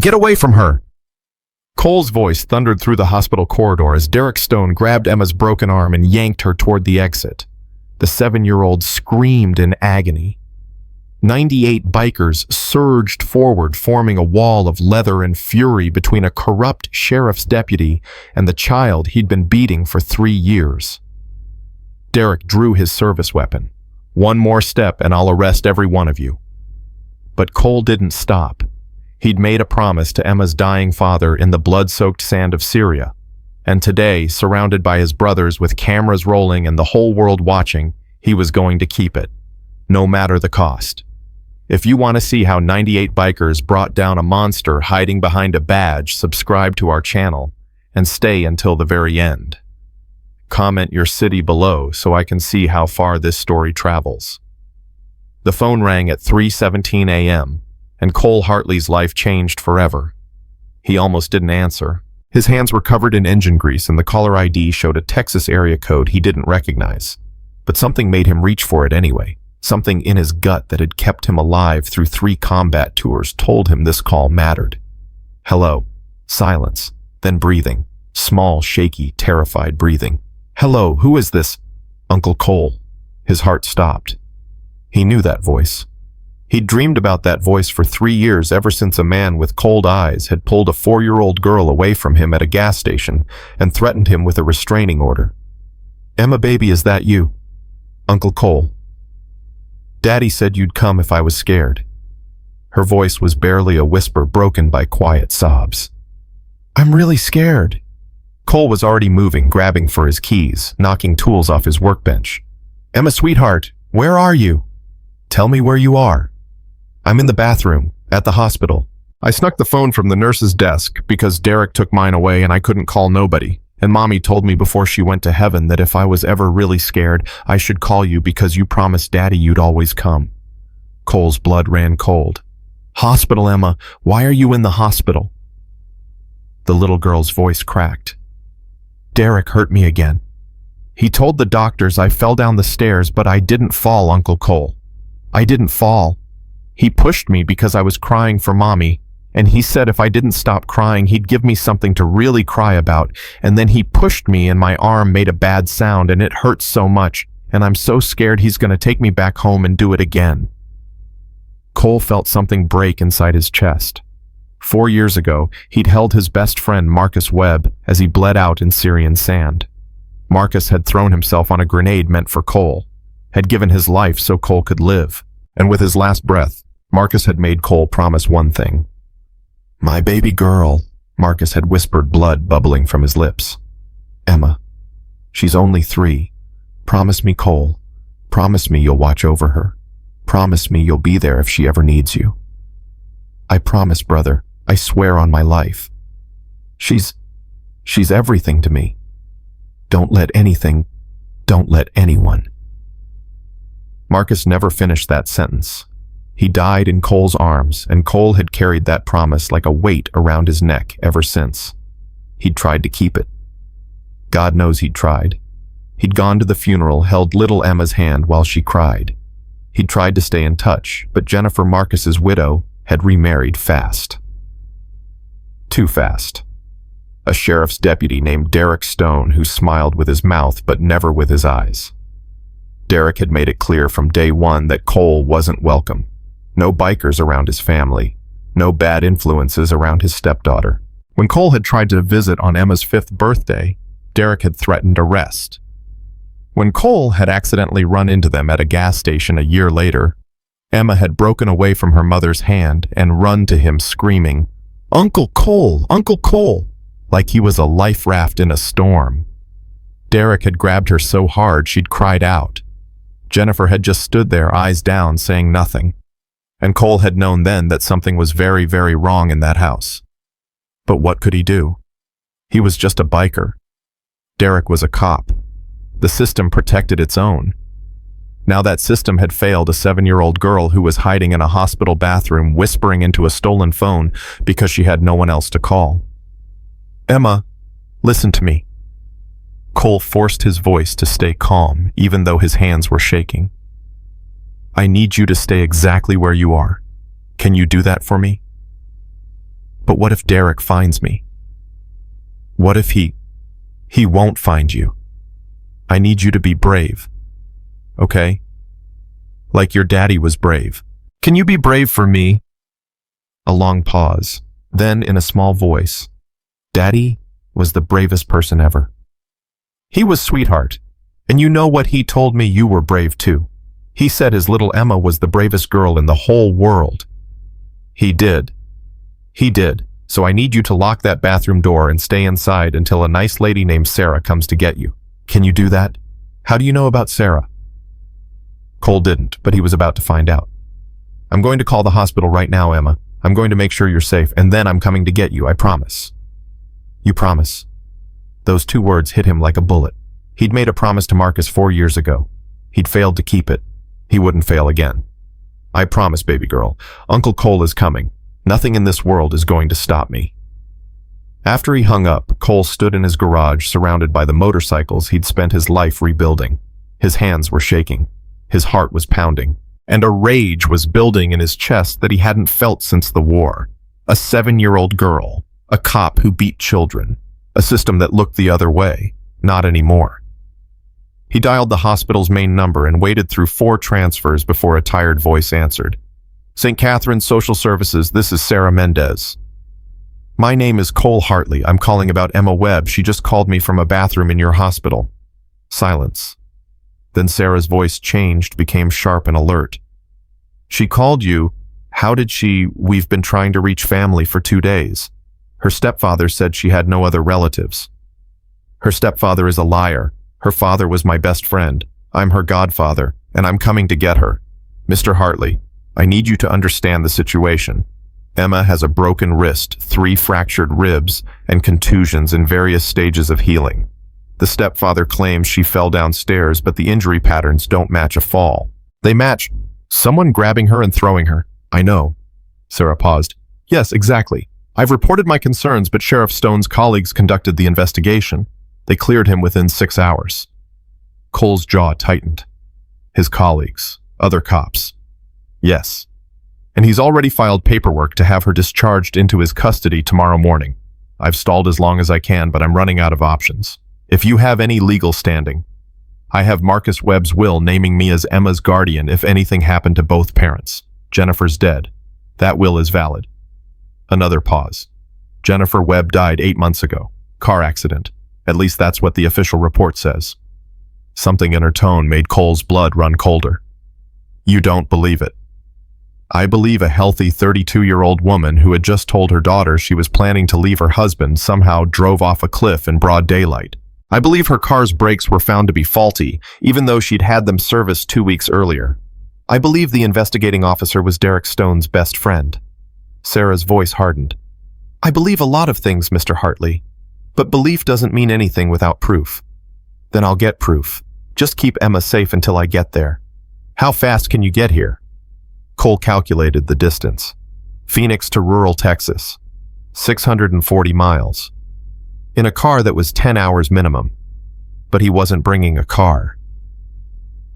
Get away from her! Cole's voice thundered through the hospital corridor as Derek Stone grabbed Emma's broken arm and yanked her toward the exit. The 7-year-old screamed in agony. 98 bikers surged forward, forming a wall of leather and fury between a corrupt sheriff's deputy and the child he'd been beating for 3 years. Derek drew his service weapon. One more step and I'll arrest every one of you. But Cole didn't stop. He'd made a promise to Emma's dying father in the blood-soaked sand of Syria. And today, surrounded by his brothers with cameras rolling and the whole world watching, he was going to keep it, no matter the cost. If you want to see how 98 bikers brought down a monster hiding behind a badge, subscribe to our channel and stay until the very end. Comment your city below so I can see how far this story travels. The phone rang at 3:17 a.m., and Cole Hartley's life changed forever. He almost didn't answer. His hands were covered in engine grease and the caller ID showed a Texas area code he didn't recognize. But something made him reach for it anyway. Something in his gut that had kept him alive through 3 combat tours told him this call mattered. Hello. Silence. Then breathing. Small, shaky, terrified breathing. Hello, who is this? Uncle Cole. His heart stopped. He knew that voice. He'd dreamed about that voice for 3 years, ever since a man with cold eyes had pulled a 4-year-old girl away from him at a gas station and threatened him with a restraining order. Emma, baby, is that you? Uncle Cole. Daddy said you'd come if I was scared. Her voice was barely a whisper, broken by quiet sobs. I'm really scared. Cole was already moving, grabbing for his keys, knocking tools off his workbench. Emma, sweetheart, where are you? Tell me where you are. I'm in the bathroom, at the hospital. I snuck the phone from the nurse's desk because Derek took mine away and I couldn't call nobody. And Mommy told me before she went to heaven that if I was ever really scared, I should call you because you promised Daddy you'd always come. Cole's blood ran cold. Hospital, Emma. Why are you in the hospital? The little girl's voice cracked. Derek hurt me again. He told the doctors I fell down the stairs, but I didn't fall, Uncle Cole. I didn't fall. He pushed me because I was crying for Mommy, and he said if I didn't stop crying, he'd give me something to really cry about, and then he pushed me and my arm made a bad sound and it hurts so much, and I'm so scared he's going to take me back home and do it again. Cole felt something break inside his chest. 4 years ago, he'd held his best friend Marcus Webb as he bled out in Syrian sand. Marcus had thrown himself on a grenade meant for Cole, had given his life so Cole could live, and with his last breath, Marcus had made Cole promise one thing. My baby girl, Marcus had whispered, blood bubbling from his lips. Emma. She's only 3. Promise me, Cole. Promise me you'll watch over her. Promise me you'll be there if she ever needs you. I promise, brother. I swear on my life. She's everything to me. Don't let anyone. Marcus never finished that sentence. He died in Cole's arms, and Cole had carried that promise like a weight around his neck ever since. He'd tried to keep it. God knows he'd tried. He'd gone to the funeral, held little Emma's hand while she cried. He'd tried to stay in touch, but Jennifer Marcus's widow had remarried fast. Too fast. A sheriff's deputy named Derek Stone who smiled with his mouth but never with his eyes. Derek had made it clear from day one that Cole wasn't welcome. No bikers around his family. No bad influences around his stepdaughter. When Cole had tried to visit on Emma's 5th birthday, Derek had threatened arrest. When Cole had accidentally run into them at a gas station a year later, Emma had broken away from her mother's hand and run to him screaming, Uncle Cole! Uncle Cole! Like he was a life raft in a storm. Derek had grabbed her so hard she'd cried out. Jennifer had just stood there, eyes down, saying nothing. And Cole had known then that something was very, very wrong in that house. But what could he do? He was just a biker. Derek was a cop. The system protected its own. Now that system had failed a 7-year-old girl who was hiding in a hospital bathroom whispering into a stolen phone because she had no one else to call. Emma, listen to me. Cole forced his voice to stay calm, even though his hands were shaking. I need you to stay exactly where you are. Can you do that for me? But what if Derek finds me? What if he won't find you? I need you to be brave. Okay? Like your daddy was brave. Can you be brave for me? A long pause. Then, in a small voice, Daddy was the bravest person ever. He was sweetheart, and you know what he told me? You were brave too. He said his little Emma was the bravest girl in the whole world. He did. So I need you to lock that bathroom door and stay inside until a nice lady named Sarah comes to get you. Can you do that? How do you know about Sarah? Cole didn't, but he was about to find out. I'm going to call the hospital right now, Emma. I'm going to make sure you're safe, and then I'm coming to get you, I promise. You promise? Those 2 words hit him like a bullet. He'd made a promise to Marcus 4 years ago. He'd failed to keep it. He wouldn't fail again. I promise, baby girl. Uncle Cole is coming. Nothing in this world is going to stop me. After he hung up, Cole stood in his garage surrounded by the motorcycles he'd spent his life rebuilding. His hands were shaking. His heart was pounding. And a rage was building in his chest that he hadn't felt since the war. A 7-year-old girl, a cop who beat children, a system that looked the other way, not anymore. He dialed the hospital's main number and waited through 4 transfers before a tired voice answered. St. Catherine's Social Services, this is Sarah Mendez. My name is Cole Hartley. I'm calling about Emma Webb. She just called me from a bathroom in your hospital. Silence. Then Sarah's voice changed, became sharp and alert. She called you. How did she? We've been trying to reach family for 2 days. Her stepfather said she had no other relatives. Her stepfather is a liar. Her father was my best friend. I'm her godfather, and I'm coming to get her. Mr. Hartley, I need you to understand the situation. Emma has a broken wrist, 3 fractured ribs, and contusions in various stages of healing. The stepfather claims she fell downstairs, but the injury patterns don't match a fall. They match someone grabbing her and throwing her. I know. Sarah paused. Yes, exactly. I've reported my concerns, but Sheriff Stone's colleagues conducted the investigation. They cleared him within 6 hours. Cole's jaw tightened. His colleagues, other cops. Yes. And he's already filed paperwork to have her discharged into his custody tomorrow morning. I've stalled as long as I can, but I'm running out of options. If you have any legal standing, I have Marcus Webb's will naming me as Emma's guardian if anything happened to both parents. Jennifer's dead. That will is valid. Another pause. Jennifer Webb died 8 months ago. Car accident. At least that's what the official report says. Something in her tone made Cole's blood run colder. You don't believe it. I believe a healthy 32-year-old woman who had just told her daughter she was planning to leave her husband somehow drove off a cliff in broad daylight. I believe her car's brakes were found to be faulty, even though she'd had them serviced 2 weeks earlier. I believe the investigating officer was Derek Stone's best friend. Sarah's voice hardened. I believe a lot of things, Mr. Hartley, but belief doesn't mean anything without proof. Then I'll get proof. Just keep Emma safe until I get there. How fast can you get here? Cole calculated the distance. Phoenix to rural Texas. 640 miles. In a car that was 10 hours minimum. But he wasn't bringing a car.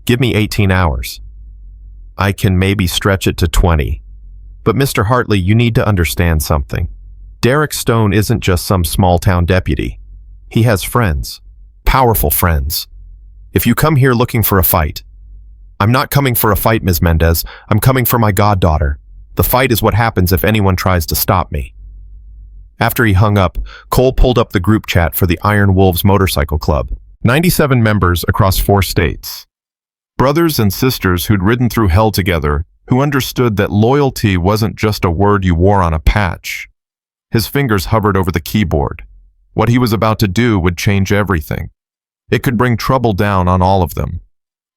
Give me 18 hours. I can maybe stretch it to 20. But Mr. Hartley, you need to understand something. Derek Stone isn't just some small-town deputy. He has friends. Powerful friends. If you come here looking for a fight, I'm not coming for a fight, Ms. Mendez. I'm coming for my goddaughter. The fight is what happens if anyone tries to stop me. After he hung up, Cole pulled up the group chat for the Iron Wolves Motorcycle Club. 97 members across 4 states. Brothers and sisters who'd ridden through hell together, who understood that loyalty wasn't just a word you wore on a patch. His fingers hovered over the keyboard. What he was about to do would change everything. It could bring trouble down on all of them.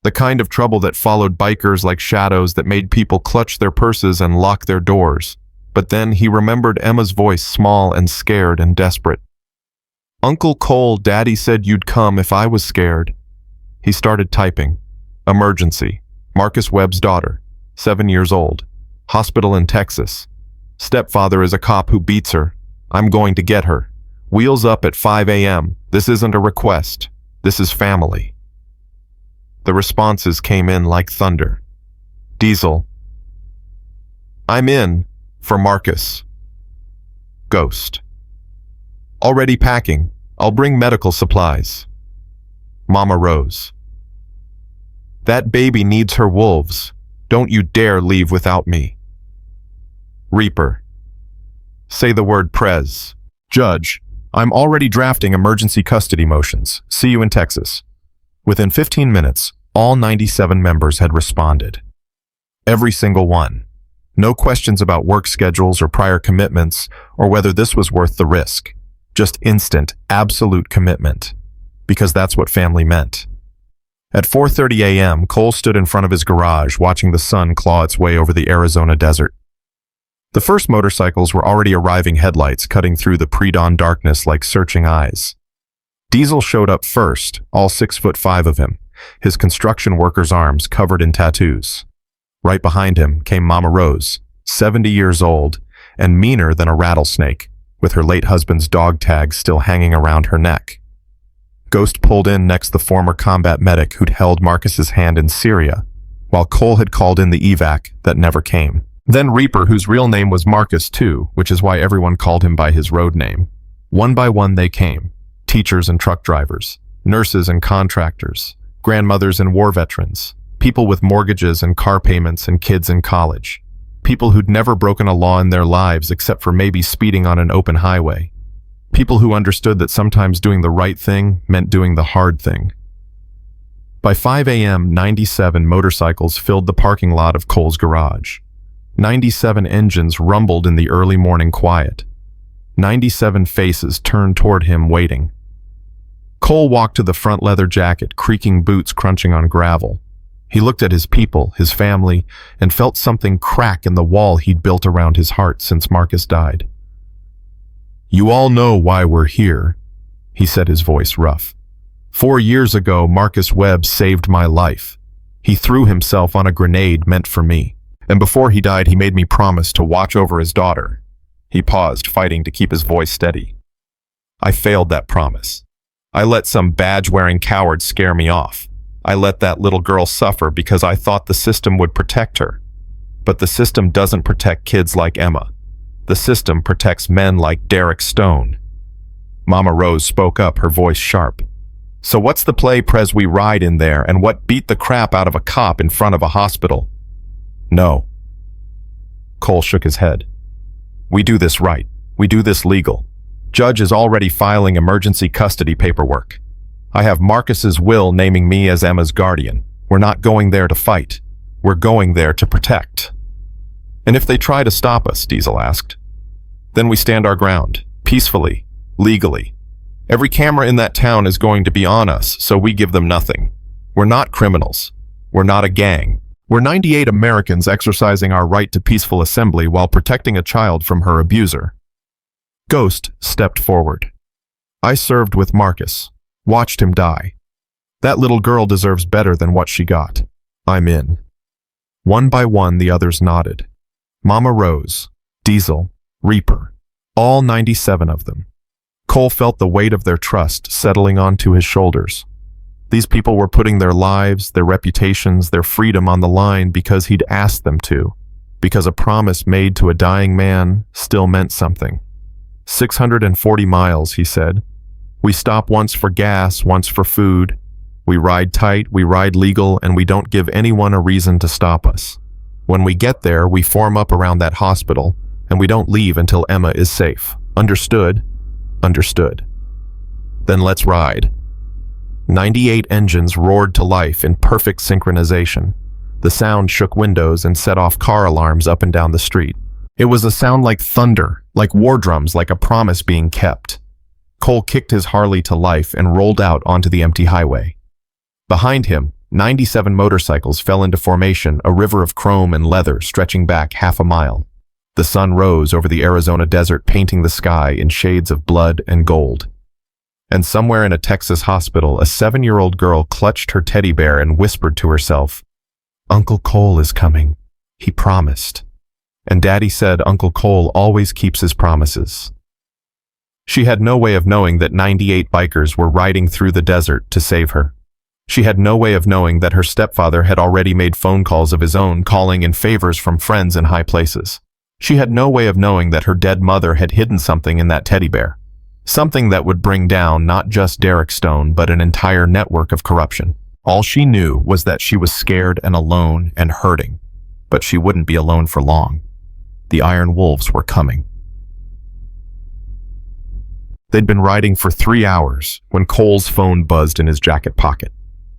The kind of trouble that followed bikers like shadows that made people clutch their purses and lock their doors. But then he remembered Emma's voice, small and scared and desperate. Uncle Cole, Daddy said you'd come if I was scared. He started typing. Emergency. Marcus Webb's daughter, 7 years old. Hospital in Texas. Stepfather is a cop who beats her. I'm going to get her. Wheels up at 5 a.m. This isn't a request. This is family. The responses came in like thunder. Diesel. I'm in. For Marcus. Ghost. Already packing. I'll bring medical supplies. Mama Rose. That baby needs her wolves. Don't you dare leave without me. Reaper. Say the word Prez. Judge, I'm already drafting emergency custody motions. See you in Texas. Within 15 minutes, all 97 members had responded. Every single one. No questions about work schedules or prior commitments or whether this was worth the risk. Just instant, absolute commitment. Because that's what family meant. At 4:30 a.m., Cole stood in front of his garage watching the sun claw its way over the Arizona desert. The first motorcycles were already arriving, headlights cutting through the pre-dawn darkness like searching eyes. Diesel showed up first, all 6'5" of him, his construction worker's arms covered in tattoos. Right behind him came Mama Rose, 70 years old, and meaner than a rattlesnake, with her late husband's dog tag still hanging around her neck. Ghost pulled in next the former combat medic who'd held Marcus's hand in Syria, while Cole had called in the evac that never came. Then Reaper, whose real name was Marcus too, which is why everyone called him by his road name. One by one they came, teachers and truck drivers, nurses and contractors, grandmothers and war veterans, people with mortgages and car payments and kids in college, people who'd never broken a law in their lives except for maybe speeding on an open highway, people who understood that sometimes doing the right thing meant doing the hard thing. By 5 a.m., 97 motorcycles filled the parking lot of Cole's garage. 97 engines rumbled in the early morning quiet. 97 faces turned toward him, waiting. Cole walked to the front leather jacket, creaking boots crunching on gravel. He looked at his people, his family, and felt something crack in the wall he'd built around his heart since Marcus died. You all know why we're here, he said, his voice rough. 4 years ago, Marcus Webb saved my life. He threw himself on a grenade meant for me. And before he died, he made me promise to watch over his daughter. He paused, fighting to keep his voice steady. I failed that promise. I let some badge-wearing coward scare me off. I let that little girl suffer because I thought the system would protect her. But the system doesn't protect kids like Emma. The system protects men like Derek Stone. Mama Rose spoke up, her voice sharp. So what's the play, Prez? We ride in there, and what beat the crap out of a cop in front of a hospital? No. Cole shook his head. We do this right. We do this legal. Judge is already filing emergency custody paperwork. I have Marcus's will naming me as Emma's guardian. We're not going there to fight. We're going there to protect. And if they try to stop us, Diesel asked, then we stand our ground, peacefully, legally. Every camera in that town is going to be on us, so we give them nothing. We're not criminals. We're not a gang. We're 98 Americans exercising our right to peaceful assembly while protecting a child from her abuser. Ghost stepped forward. I served with Marcus, watched him die. That little girl deserves better than what she got. I'm in. One by one, the others nodded. Mama Rose, Diesel, Reaper, all 97 of them. Cole felt the weight of their trust settling onto his shoulders. These people were putting their lives, their reputations, their freedom on the line because he'd asked them to, because a promise made to a dying man still meant something. 640 miles, he said. We stop once for gas, once for food. We ride tight, we ride legal, and we don't give anyone a reason to stop us. When we get there, we form up around that hospital, and we don't leave until Emma is safe. Understood? Understood. Then let's ride. 98 engines roared to life in perfect synchronization. The sound shook windows and set off car alarms up and down the street. It was a sound like thunder, like war drums, like a promise being kept. Cole kicked his Harley to life and rolled out onto the empty highway. Behind him, 97 motorcycles fell into formation, a river of chrome and leather stretching back half a mile. The sun rose over the Arizona desert, painting the sky in shades of blood and gold. And somewhere in a Texas hospital, a 7-year-old girl clutched her teddy bear and whispered to herself, Uncle Cole is coming. He promised. And Daddy said Uncle Cole always keeps his promises. She had no way of knowing that 98 bikers were riding through the desert to save her. She had no way of knowing that her stepfather had already made phone calls of his own, calling in favors from friends in high places. She had no way of knowing that her dead mother had hidden something in that teddy bear. Something that would bring down not just Derek Stone, but an entire network of corruption. All she knew was that she was scared and alone and hurting. But she wouldn't be alone for long. The Iron Wolves were coming. They'd been riding for 3 hours when Cole's phone buzzed in his jacket pocket.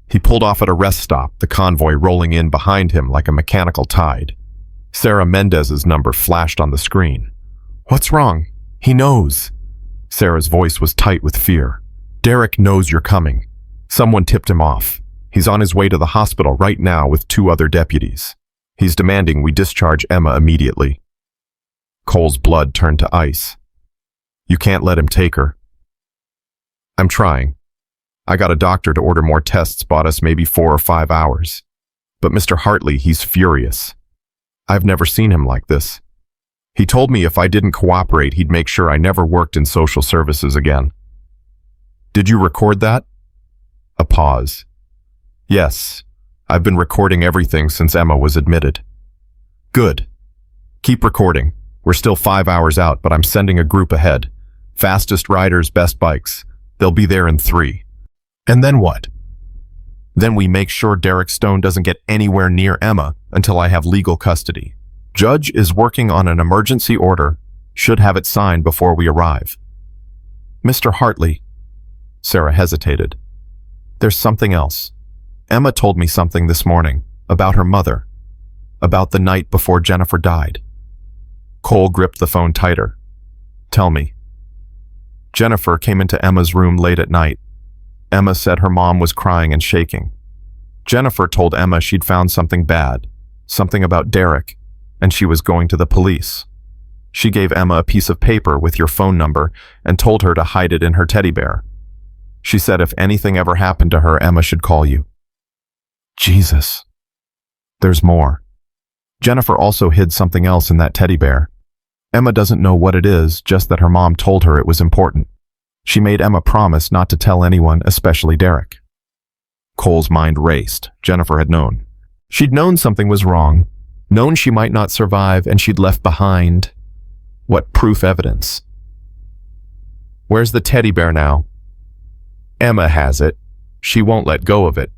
He pulled off at a rest stop, the convoy rolling in behind him like a mechanical tide. Sarah Mendez's number flashed on the screen. "What's wrong? He knows." Sarah's voice was tight with fear. "Derek knows you're coming. Someone tipped him off. He's on his way to the hospital right now with 2 other deputies. He's demanding we discharge Emma immediately." Cole's blood turned to ice. "You can't let him take her." "I'm trying. I got a doctor to order more tests, bought us maybe 4 or 5 hours. But Mr. Hartley, he's furious. I've never seen him like this. He told me if I didn't cooperate, he'd make sure I never worked in social services again." "Did you record that?" A pause. "Yes, I've been recording everything since Emma was admitted." "Good. Keep recording. We're still 5 hours out, but I'm sending a group ahead. Fastest riders, best bikes. They'll be there in 3. "And then what?" "Then we make sure Derek Stone doesn't get anywhere near Emma until I have legal custody. Judge is working on an emergency order. Should have it signed before we arrive." "Mr. Hartley." Sarah hesitated. "There's something else. Emma told me something this morning about her mother, about the night before Jennifer died." Cole gripped the phone tighter. "Tell me." "Jennifer came into Emma's room late at night. Emma said her mom was crying and shaking. Jennifer told Emma she'd found something bad, something about Derek, and she was going to the police. She gave Emma a piece of paper with your phone number and told her to hide it in her teddy bear. She said if anything ever happened to her, Emma should call you." Jesus. There's more. Jennifer also hid something else in that teddy bear. Emma doesn't know what it is, just that her mom told her it was important. She made Emma promise not to tell anyone, especially Derek. Cole's mind raced. Jennifer had known. She'd known something was wrong, known she might not survive, and she'd left behind what proof evidence? "Where's the teddy bear now?" "Emma has it. She won't let go of it.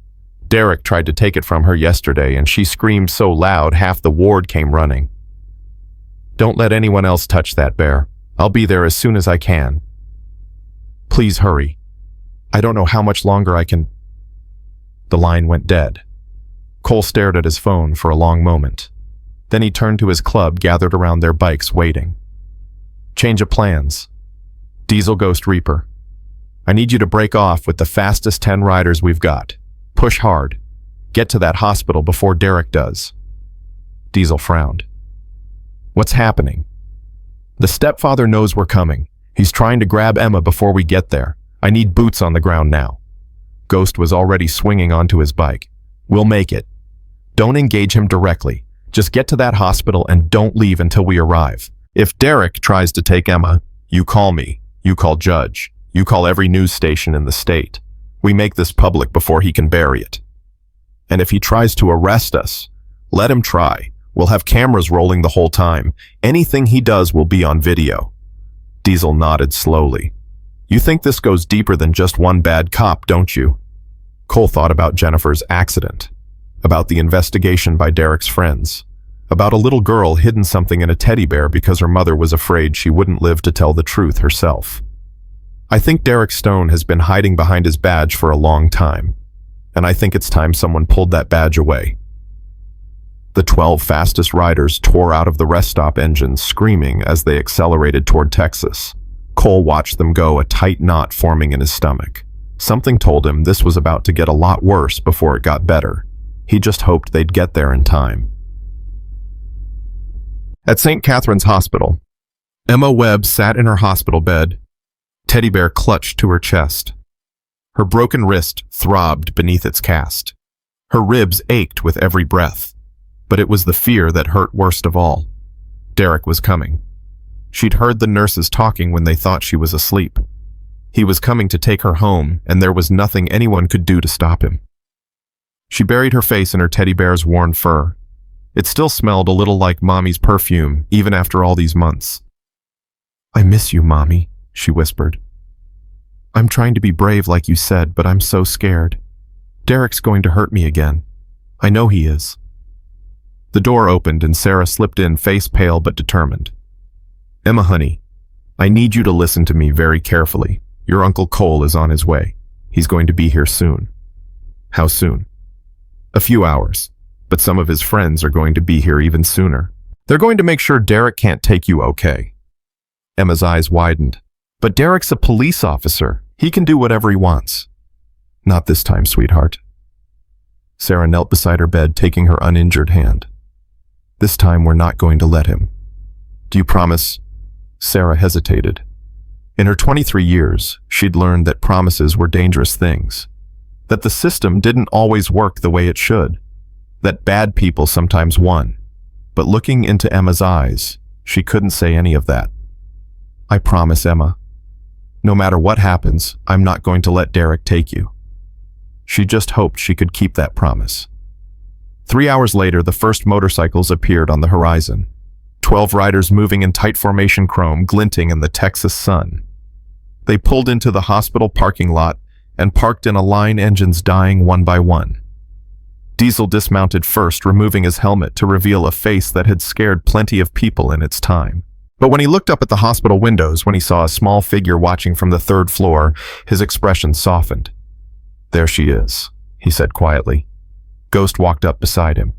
Derek tried to take it from her yesterday, and she screamed so loud half the ward came running. Don't let anyone else touch that bear. I'll be there as soon as I can. Please hurry. I don't know how much longer I can..." The line went dead. Cole stared at his phone for a long moment. Then he turned to his club gathered around their bikes waiting. "Change of plans. Diesel Ghost Reaper. I need you to break off with the fastest 10 riders we've got. Push hard. Get to that hospital before Derek does." Diesel frowned. "What's happening?" "The stepfather knows we're coming. He's trying to grab Emma before we get there. I need boots on the ground now." Ghost was already swinging onto his bike. "We'll make it. Don't engage him directly. Just get to that hospital and don't leave until we arrive. If Derek tries to take Emma, you call me. You call Judge. You call every news station in the state. We make this public before he can bury it. And if he tries to arrest us, let him try. We'll have cameras rolling the whole time. Anything he does will be on video." Diesel nodded slowly. "You think this goes deeper than just one bad cop, don't you?" Cole thought about Jennifer's accident, about the investigation by Derek's friends, about a little girl hidden something in a teddy bear because her mother was afraid she wouldn't live to tell the truth herself. "I think Derek Stone has been hiding behind his badge for a long time, and I think it's time someone pulled that badge away." The 12 fastest riders tore out of the rest stop engines, screaming as they accelerated toward Texas. Cole watched them go, a tight knot forming in his stomach. Something told him this was about to get a lot worse before it got better. He just hoped they'd get there in time. At St. Catherine's Hospital, Emma Webb sat in her hospital bed, teddy bear clutched to her chest. Her broken wrist throbbed beneath its cast. Her ribs ached with every breath. But it was the fear that hurt worst of all. Derek was coming. She'd heard the nurses talking when they thought she was asleep. He was coming to take her home, and there was nothing anyone could do to stop him. She buried her face in her teddy bear's worn fur. It still smelled a little like Mommy's perfume, even after all these months. "I miss you, Mommy," she whispered. "I'm trying to be brave like you said, but I'm so scared. Derek's going to hurt me again. I know he is." The door opened and Sarah slipped in, face pale but determined. "Emma, honey, I need you to listen to me very carefully. Your Uncle Cole is on his way. He's going to be here soon." "How soon?" "A few hours, but some of his friends are going to be here even sooner. They're going to make sure Derek can't take you okay." Emma's eyes widened. "But Derek's a police officer. He can do whatever he wants." "Not this time, sweetheart." Sarah knelt beside her bed, taking her uninjured hand. "This time we're not going to let him. Do you promise?" Sarah hesitated. In her 23 years, she'd learned that promises were dangerous things, that the system didn't always work the way it should, that bad people sometimes won. But looking into Emma's eyes, she couldn't say any of that. "I promise, Emma. No matter what happens, I'm not going to let Derek take you." She just hoped she could keep that promise. 3 hours later, the first motorcycles appeared on the horizon. 12 riders moving in tight formation, chrome glinting in the Texas sun. They pulled into the hospital parking lot and parked in a line, engines dying one by one. Diesel dismounted first, removing his helmet to reveal a face that had scared plenty of people in its time. But when he looked up at the hospital windows, when he saw a small figure watching from the 3rd floor, his expression softened. "There she is," he said quietly. Ghost walked up beside him.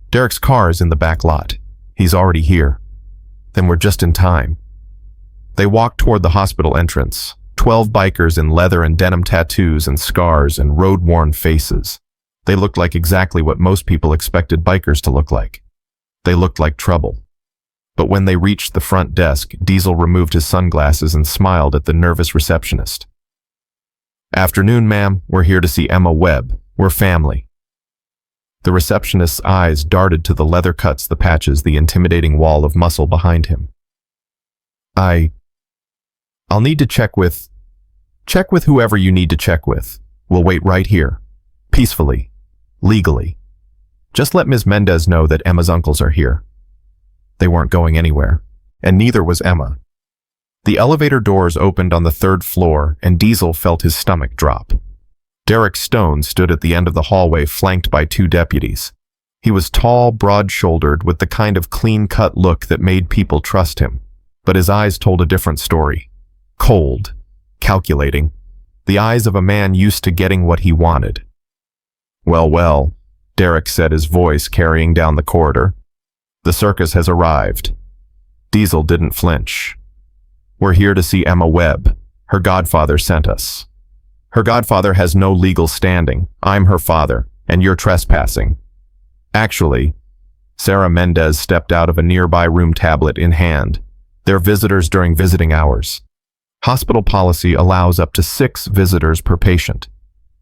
"Derek's car is in the back lot. He's already here." "Then we're just in time." They walked toward the hospital entrance. 12 bikers in leather and denim tattoos and scars and road-worn faces. They looked like exactly what most people expected bikers to look like. They looked like trouble. But when they reached the front desk, Diesel removed his sunglasses and smiled at the nervous receptionist. "Afternoon, ma'am. We're here to see Emma Webb. We're family." The receptionist's eyes darted to the leather cuts, the patches, the intimidating wall of muscle behind him. I'll need to check with whoever you need to check with. We'll wait right here. Peacefully. Legally. Just let Ms. Mendez know that Emma's uncles are here." They weren't going anywhere, and neither was Emma. The elevator doors opened on the 3rd floor, and Diesel felt his stomach drop. Derek Stone stood at the end of the hallway, flanked by 2 deputies. He was tall, broad-shouldered, with the kind of clean-cut look that made people trust him. But his eyes told a different story. Cold, calculating, the eyes of a man used to getting what he wanted. Well, Derek said, his voice carrying down the corridor. "The circus has arrived." Diesel didn't flinch. "We're here to see Emma Webb. Her godfather sent us." "Her godfather has no legal standing. I'm her father, and you're trespassing." "Actually," Sarah Mendez stepped out of a nearby room, tablet in hand. "They're visitors during visiting hours. Hospital policy allows up to 6 visitors per patient.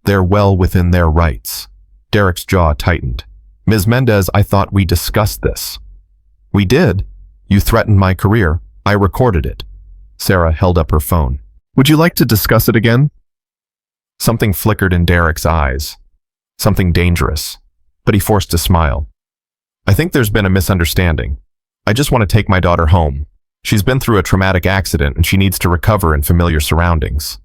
They're well within their rights." Derek's jaw tightened. "Ms. Mendez, I thought we discussed this." "We did. You threatened my career. I recorded it." Sarah held up her phone. "Would you like to discuss it again?" Something flickered in Derek's eyes. Something dangerous. But he forced a smile. "I think there's been a misunderstanding. I just want to take my daughter home. She's been through a traumatic accident and she needs to recover in familiar surroundings."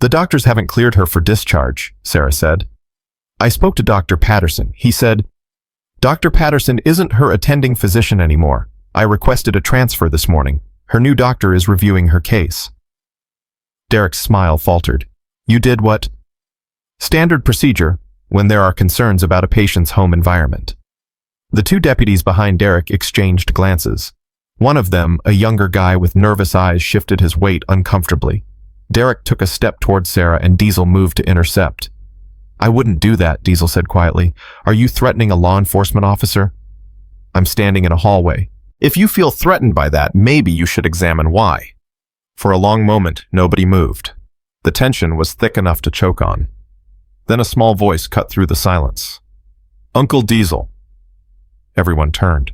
"The doctors haven't cleared her for discharge," Sarah said. "I spoke to Dr. Patterson. He said, Dr. Patterson isn't her attending physician anymore. I requested a transfer this morning. Her new doctor is reviewing her case." Derek's smile faltered. "You did what?" "Standard procedure when there are concerns about a patient's home environment." The 2 deputies behind Derek exchanged glances. One of them, a younger guy with nervous eyes, shifted his weight uncomfortably. Derek took a step toward Sarah and Diesel moved to intercept. "I wouldn't do that," Diesel said quietly. "Are you threatening a law enforcement officer?" "I'm standing in a hallway. If you feel threatened by that, maybe you should examine why." For a long moment, nobody moved. The tension was thick enough to choke on. Then a small voice cut through the silence. "Uncle Diesel." Everyone turned.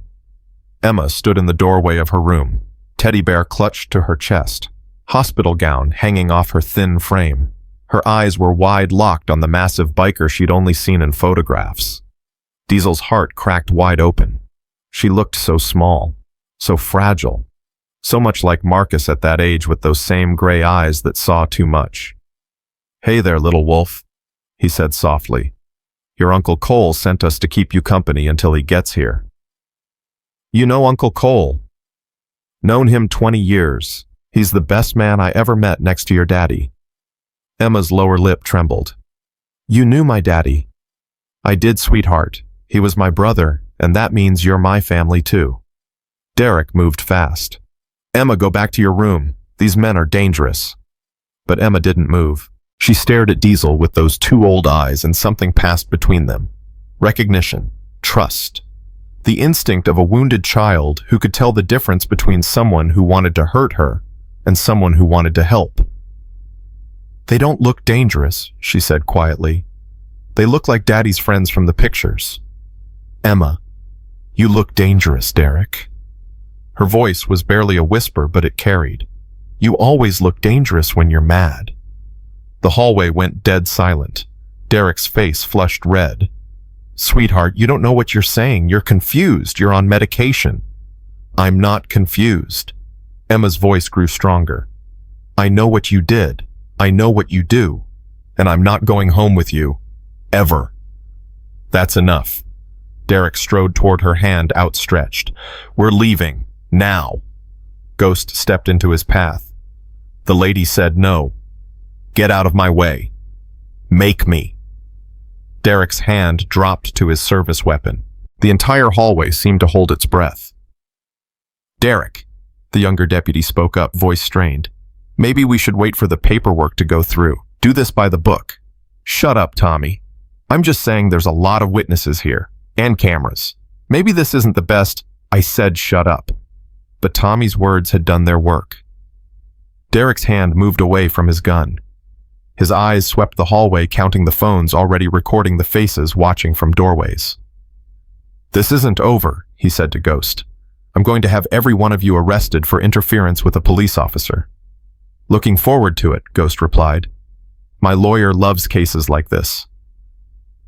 Emma stood in the doorway of her room, teddy bear clutched to her chest, hospital gown hanging off her thin frame. Her eyes were wide locked on the massive biker she'd only seen in photographs. Diesel's heart cracked wide open. She looked so small, so fragile, so much like Marcus at that age with those same gray eyes that saw too much. "Hey there, little wolf," he said softly. "Your Uncle Cole sent us to keep you company until he gets here." "You know Uncle Cole?" "Known him 20 years. He's the best man I ever met next to your daddy." Emma's lower lip trembled. "You knew my daddy." "I did, sweetheart. He was my brother, and that means you're my family too." Derek moved fast. "Emma, go back to your room. These men are dangerous." But Emma didn't move. She stared at Diesel with those two old eyes, and something passed between them. Recognition. Trust. The instinct of a wounded child who could tell the difference between someone who wanted to hurt her and someone who wanted to help. "They don't look dangerous," she said quietly. "They look like Daddy's friends from the pictures." "Emma, you look dangerous, Derek." Her voice was barely a whisper, but it carried. "You always look dangerous when you're mad." The hallway went dead silent. Derek's face flushed red. "Sweetheart, you don't know what you're saying. You're confused. You're on medication." "I'm not confused." Emma's voice grew stronger. "I know what you did. I know what you do. And I'm not going home with you. Ever." "That's enough." Derek strode toward her, hand outstretched. "We're leaving. Now." Ghost stepped into his path. The lady said no. "Get out of my way. Make me." Derek's hand dropped to his service weapon. The entire hallway seemed to hold its breath. "Derek," the younger deputy spoke up, voice strained. "Maybe we should wait for the paperwork to go through. Do this by the book." "Shut up, Tommy. I'm just saying there's a lot of witnesses here, and cameras. Maybe this isn't the best." "I said shut up." But Tommy's words had done their work. Derek's hand moved away from his gun. His eyes swept the hallway, counting the phones already recording the faces watching from doorways. "This isn't over," he said to Ghost. "I'm going to have every one of you arrested for interference with a police officer." "Looking forward to it," Ghost replied. "My lawyer loves cases like this."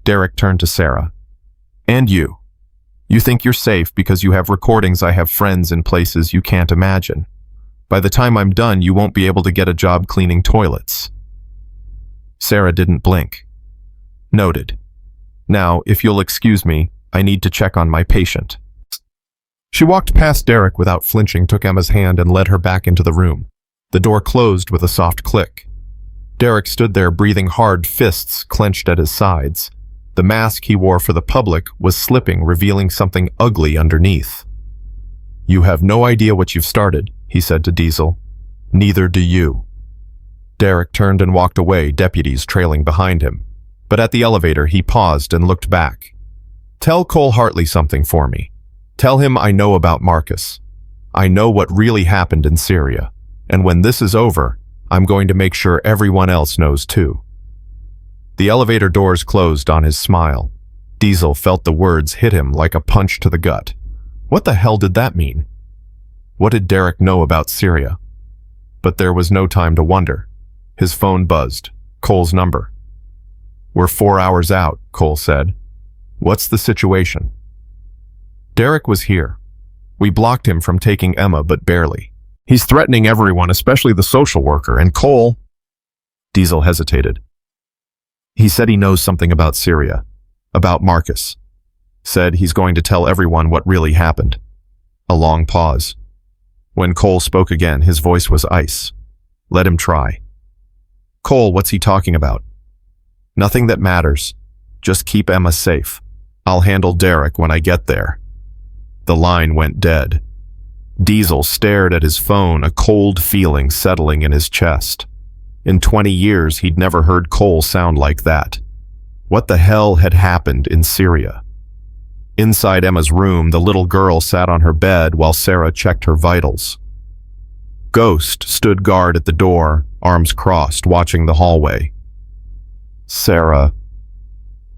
Derek turned to Sarah. "And you. You think you're safe because you have recordings. I have friends in places you can't imagine. By the time I'm done, you won't be able to get a job cleaning toilets." Sarah didn't blink. "Noted. Now, if you'll excuse me, I need to check on my patient." She walked past Derek without flinching, took Emma's hand, and led her back into the room. The door closed with a soft click. Derek stood there, breathing hard, fists clenched at his sides. The mask he wore for the public was slipping, revealing something ugly underneath. "You have no idea what you've started," he said to Diesel. "Neither do you." Derek turned and walked away, deputies trailing behind him. But at the elevator, he paused and looked back. "Tell Cole Hartley something for me. Tell him I know about Marcus. I know what really happened in Syria. And when this is over, I'm going to make sure everyone else knows too." The elevator doors closed on his smile. Diesel felt the words hit him like a punch to the gut. What the hell did that mean? What did Derek know about Syria? But there was no time to wonder. His phone buzzed. Cole's number. "We're 4 hours out," Cole said. "What's the situation?" Derek was here. We blocked him from taking Emma, but barely. He's threatening everyone, especially the social worker, and Cole... Diesel hesitated. "He said he knows something about Syria, about Marcus. Said he's going to tell everyone what really happened." A long pause. When Cole spoke again, his voice was ice. "Let him try." "Cole, what's he talking about?" "Nothing that matters. Just keep Emma safe. I'll handle Derek when I get there." The line went dead. Diesel stared at his phone, a cold feeling settling in his chest. In 20 years, he'd never heard Cole sound like that. What the hell had happened in Syria? Inside Emma's room, the little girl sat on her bed while Sarah checked her vitals. Ghost stood guard at the door, arms crossed, watching the hallway. "Sarah."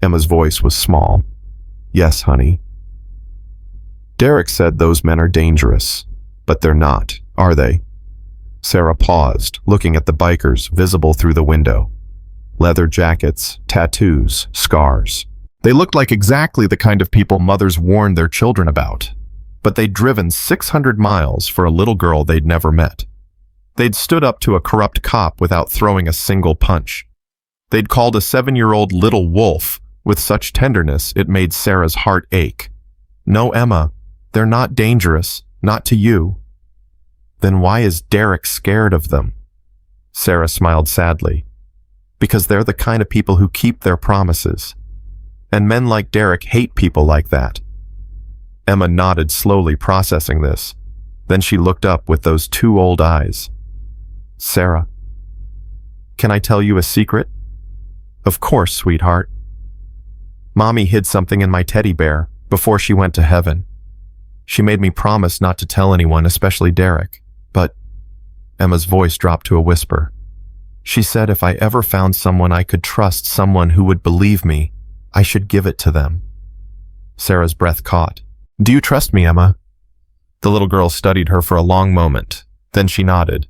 Emma's voice was small. "Yes, honey." "Derek said those men are dangerous, but they're not, are they?" Sarah paused, looking at the bikers visible through the window. Leather jackets, tattoos, scars. They looked like exactly the kind of people mothers warned their children about, but they'd driven 600 miles for a little girl they'd never met. They'd stood up to a corrupt cop without throwing a single punch. They'd called a 7-year-old little wolf with such tenderness it made Sarah's heart ache. No, Emma, they're not dangerous, not to you. Then why is Derek scared of them? Sarah smiled sadly. Because they're the kind of people who keep their promises. And men like Derek hate people like that. Emma nodded slowly, processing this. Then she looked up with those 2 old eyes. Sarah, can I tell you a secret? Of course, sweetheart. Mommy hid something in my teddy bear before she went to heaven. She made me promise not to tell anyone, especially Derek. But Emma's voice dropped to a whisper. She said if I ever found someone I could trust, someone who would believe me, I should give it to them. Sarah's breath caught. Do you trust me, Emma? The little girl studied her for a long moment. Then she nodded.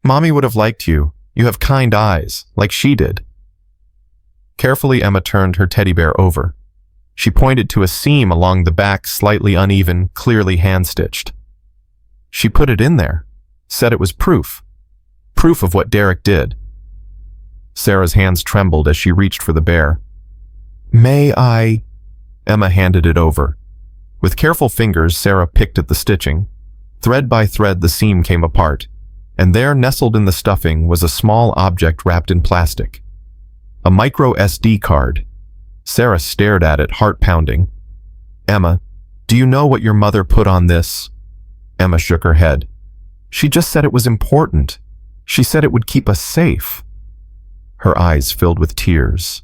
Mommy would have liked you. You have kind eyes, like she did. Carefully, Emma turned her teddy bear over. She pointed to a seam along the back, slightly uneven, clearly hand-stitched. She put it in there, said it was proof. Proof of what Derek did. Sarah's hands trembled as she reached for the bear. May I? Emma handed it over. With careful fingers, Sarah picked at the stitching. Thread by thread, the seam came apart, and there, nestled in the stuffing, was a small object wrapped in plastic. A micro SD card. Sarah stared at it, heart pounding. Emma, do you know what your mother put on this? Emma shook her head. She just said it was important. She said it would keep us safe. Her eyes filled with tears.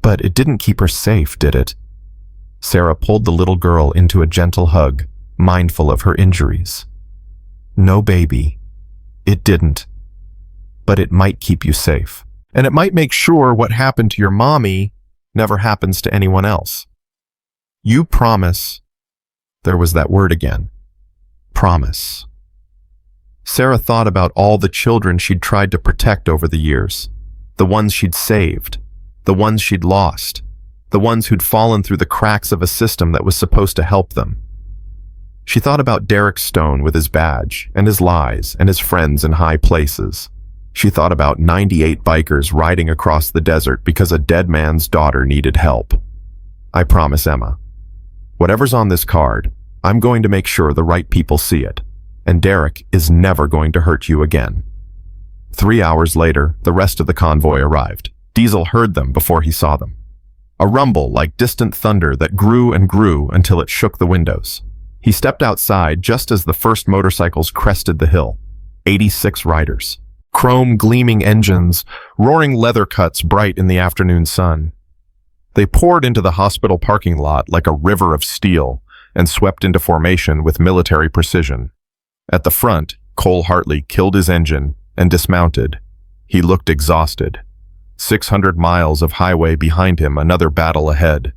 But it didn't keep her safe, did it? Sarah pulled the little girl into a gentle hug, mindful of her injuries. No, baby. It didn't. But it might keep you safe. And it might make sure what happened to your mommy never happens to anyone else. You promise. There was that word again. Promise. Sarah thought about all the children she'd tried to protect over the years. The ones she'd saved. The ones she'd lost. The ones who'd fallen through the cracks of a system that was supposed to help them. She thought about Derek Stone with his badge, and his lies, and his friends in high places. She thought about 98 bikers riding across the desert because a dead man's daughter needed help. I promise, Emma. Whatever's on this card, I'm going to make sure the right people see it. And Derek is never going to hurt you again. 3 hours later, the rest of the convoy arrived. Diesel heard them before he saw them. A rumble like distant thunder that grew and grew until it shook the windows. He stepped outside just as the first motorcycles crested the hill. 86 riders. Chrome gleaming engines, roaring leather cuts bright in the afternoon sun. They poured into the hospital parking lot like a river of steel and swept into formation with military precision. At the front, Cole Hartley killed his engine and dismounted. He looked exhausted. 600 miles of highway behind him, another battle ahead.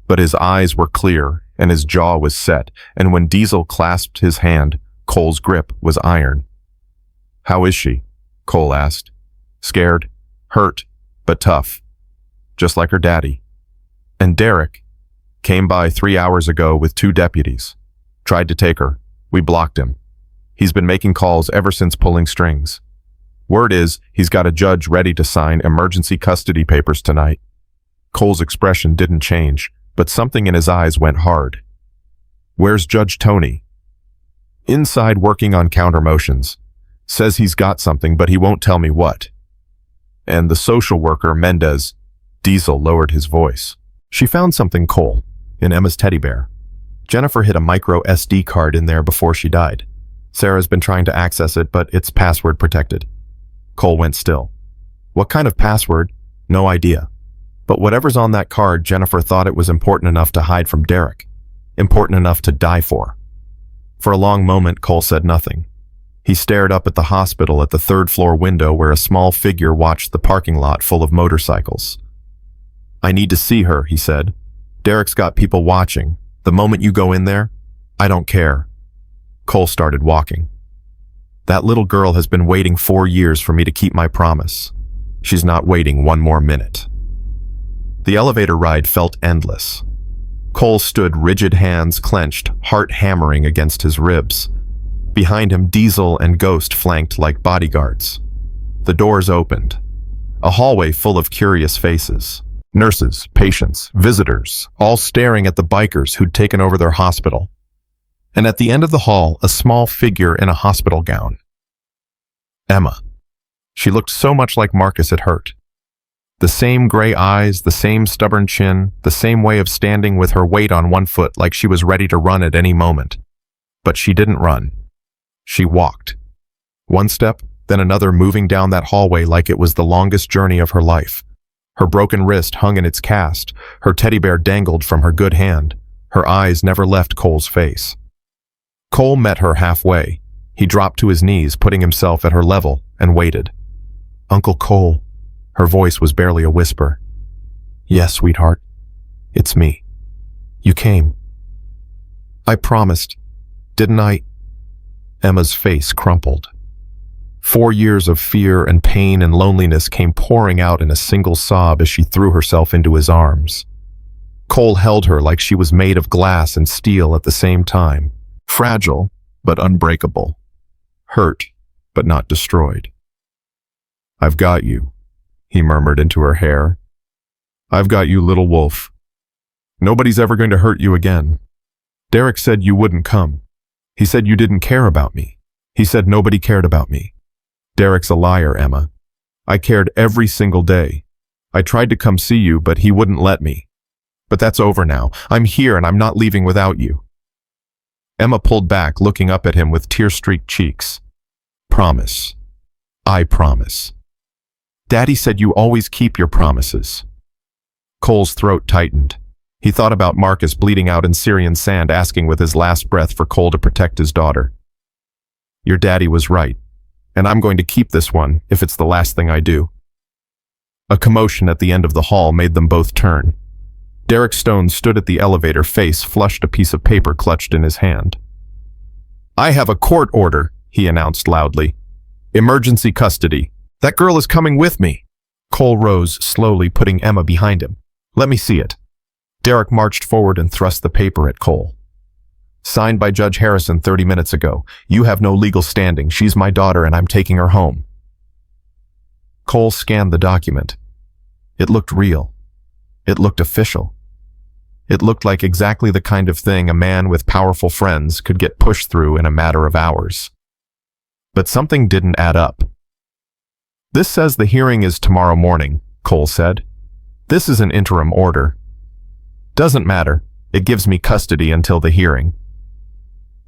But his eyes were clear and his jaw was set, and when Diesel clasped his hand, Cole's grip was iron. How is she? Cole asked. Scared, hurt, but tough. Just like her daddy. And Derek came by 3 hours ago with 2 deputies. Tried to take her. We blocked him. He's been making calls ever since pulling strings. Word is he's got a judge ready to sign emergency custody papers tonight. Cole's expression didn't change, but something in his eyes went hard. Where's Judge Tony? Inside, working on counter motions. Says he's got something, but he won't tell me what. And the social worker, Mendez. Diesel lowered his voice. She found something, Cole, in Emma's teddy bear. Jennifer hid a micro SD card in there before she died. Sarah's been trying to access it, but it's password protected. Cole went still. What kind of password? No idea. But whatever's on that card, Jennifer thought it was important enough to hide from Derek. Important enough to die for. For a long moment, Cole said nothing. He stared up at the hospital at the 3rd floor window where a small figure watched the parking lot full of motorcycles. I need to see her, he said. Derek's got people watching. The moment you go in there, I don't care. Cole started walking. That little girl has been waiting 4 years for me to keep my promise. She's not waiting 1 more minute. The elevator ride felt endless. Cole stood, rigid hands clenched, heart hammering against his ribs. Behind him, Diesel and Ghost flanked like bodyguards. The doors opened. A hallway full of curious faces. Nurses, patients, visitors, all staring at the bikers who'd taken over their hospital. And at the end of the hall, a small figure in a hospital gown. Emma. She looked so much like Marcus it hurt. The same gray eyes, the same stubborn chin, the same way of standing with her weight on one foot like she was ready to run at any moment. But she didn't run. She walked. One step, then another, moving down that hallway like it was the longest journey of her life. Her broken wrist hung in its cast, her teddy bear dangled from her good hand. Her eyes never left Cole's face. Cole met her halfway. He dropped to his knees, putting himself at her level, and waited. "Uncle Cole." Her voice was barely a whisper. "Yes, sweetheart. It's me. You came." "I promised, didn't I?" Emma's face crumpled. 4 years of fear and pain and loneliness came pouring out in a single sob as she threw herself into his arms. Cole held her like she was made of glass and steel at the same time. Fragile, but unbreakable. Hurt, but not destroyed. "I've got you," he murmured into her hair. "I've got you, little wolf. Nobody's ever going to hurt you again. Derek said you wouldn't come. He said you didn't care about me. He said nobody cared about me. Derek's a liar, Emma. I cared every single day. I tried to come see you, but he wouldn't let me. But that's over now. I'm here and I'm not leaving without you." Emma pulled back, looking up at him with tear-streaked cheeks. "Promise. I promise. Daddy said you always keep your promises." Cole's throat tightened. He thought about Marcus bleeding out in Syrian sand, asking with his last breath for Cole to protect his daughter. "Your daddy was right, and I'm going to keep this one if it's the last thing I do." A commotion at the end of the hall made them both turn. Derek Stone stood at the elevator, face flushed, a piece of paper clutched in his hand. "I have a court order," he announced loudly. "Emergency custody. That girl is coming with me." Cole rose slowly, putting Emma behind him. "Let me see it." Derek marched forward and thrust the paper at Cole. "Signed by Judge Harrison 30 minutes ago. You have no legal standing. She's my daughter and I'm taking her home." Cole scanned the document. It looked real. It looked official. It looked like exactly the kind of thing a man with powerful friends could get pushed through in a matter of hours. But something didn't add up. "This says the hearing is tomorrow morning," Cole said. "This is an interim order. Doesn't matter. It gives me custody until the hearing.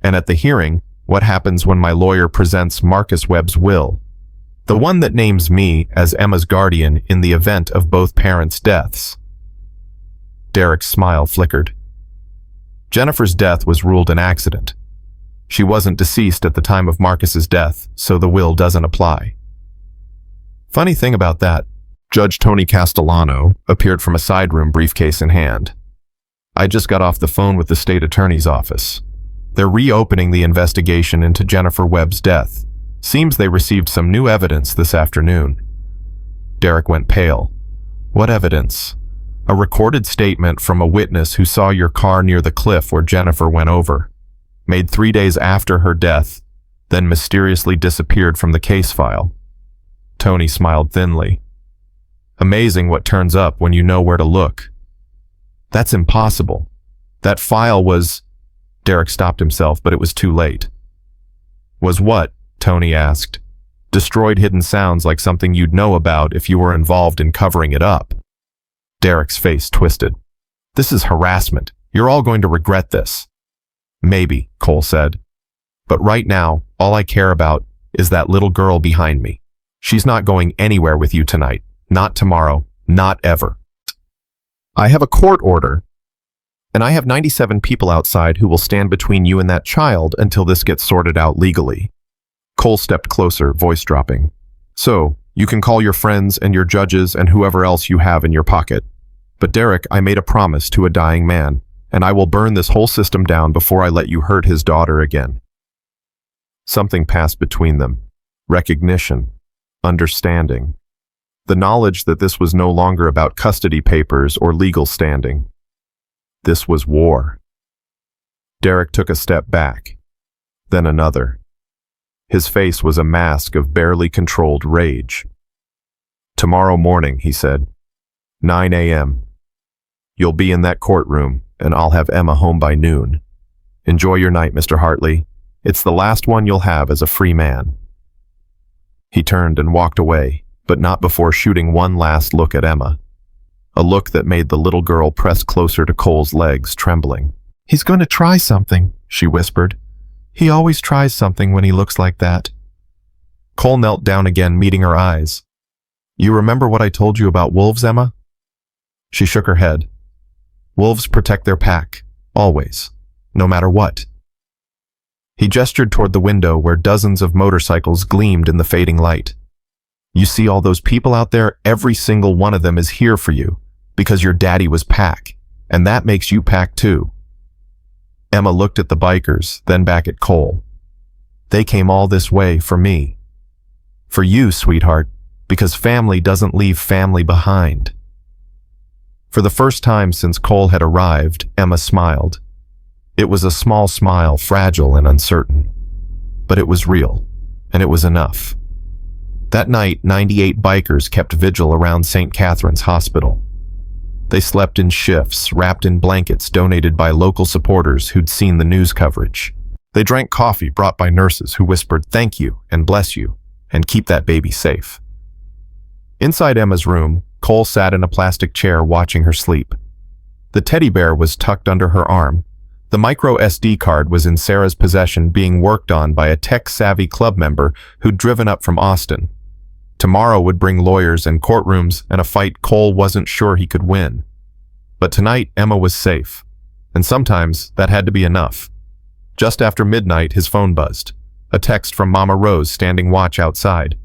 And at the hearing, what happens when my lawyer presents Marcus Webb's will? The one that names me as Emma's guardian in the event of both parents' deaths." Derek's smile flickered. Jennifer's death was ruled an accident. She wasn't deceased at the time of Marcus's death, so the will doesn't apply. Funny thing about that, Judge Tony Castellano appeared from a side room, briefcase in hand. "I just got off the phone with the state attorney's office. They're reopening the investigation into Jennifer Webb's death. Seems they received some new evidence this afternoon." Derek went pale. "What evidence?" "A recorded statement from a witness who saw your car near the cliff where Jennifer went over. Made 3 days after her death, then mysteriously disappeared from the case file." Tony smiled thinly. "Amazing what turns up when you know where to look." "That's impossible. That file was—" Derek stopped himself, but it was too late. "Was what?" Tony asked. "Destroyed hidden sounds like something you'd know about if you were involved in covering it up." Derek's face twisted. "This is harassment. You're all going to regret this." "Maybe," Cole said. "But right now, all I care about is that little girl behind me. She's not going anywhere with you tonight. Not tomorrow. Not ever. I have a court order, and I have 97 people outside who will stand between you and that child until this gets sorted out legally." Cole stepped closer, voice dropping. "So, you can call your friends and your judges and whoever else you have in your pocket. But Derek, I made a promise to a dying man, and I will burn this whole system down before I let you hurt his daughter again." Something passed between them. Recognition. Understanding. The knowledge that this was no longer about custody papers or legal standing. This was war. Derek took a step back, then another. His face was a mask of barely controlled rage. "Tomorrow morning," he said. 9 a.m. You'll be in that courtroom, and I'll have Emma home by noon. Enjoy your night, Mr. Hartley. It's the last one you'll have as a free man." He turned and walked away, but not before shooting one last look at Emma. A look that made the little girl press closer to Cole's legs, trembling. "He's going to try something," she whispered. "He always tries something when he looks like that." Cole knelt down again, meeting her eyes. "You remember what I told you about wolves, Emma?" She shook her head. "Wolves protect their pack, always, no matter what." He gestured toward the window where dozens of motorcycles gleamed in the fading light. "You see all those people out there? Every single one of them is here for you, because your daddy was pack, and that makes you pack too." Emma looked at the bikers, then back at Cole. "They came all this way for me. For you, sweetheart, because family doesn't leave family behind." For the first time since Cole had arrived, Emma smiled. It was a small smile, fragile and uncertain. But it was real, and it was enough. That night, 98 bikers kept vigil around St. Catherine's Hospital. They slept in shifts, wrapped in blankets donated by local supporters who'd seen the news coverage. They drank coffee brought by nurses who whispered, "Thank you, and bless you, and keep that baby safe." Inside Emma's room, Cole sat in a plastic chair watching her sleep. The teddy bear was tucked under her arm. The micro SD card was in Sarah's possession, being worked on by a tech-savvy club member who'd driven up from Austin. Tomorrow would bring lawyers and courtrooms and a fight Cole wasn't sure he could win. But tonight, Emma was safe. And sometimes that had to be enough. Just after midnight, his phone buzzed. A text from Mama Rose standing watch outside.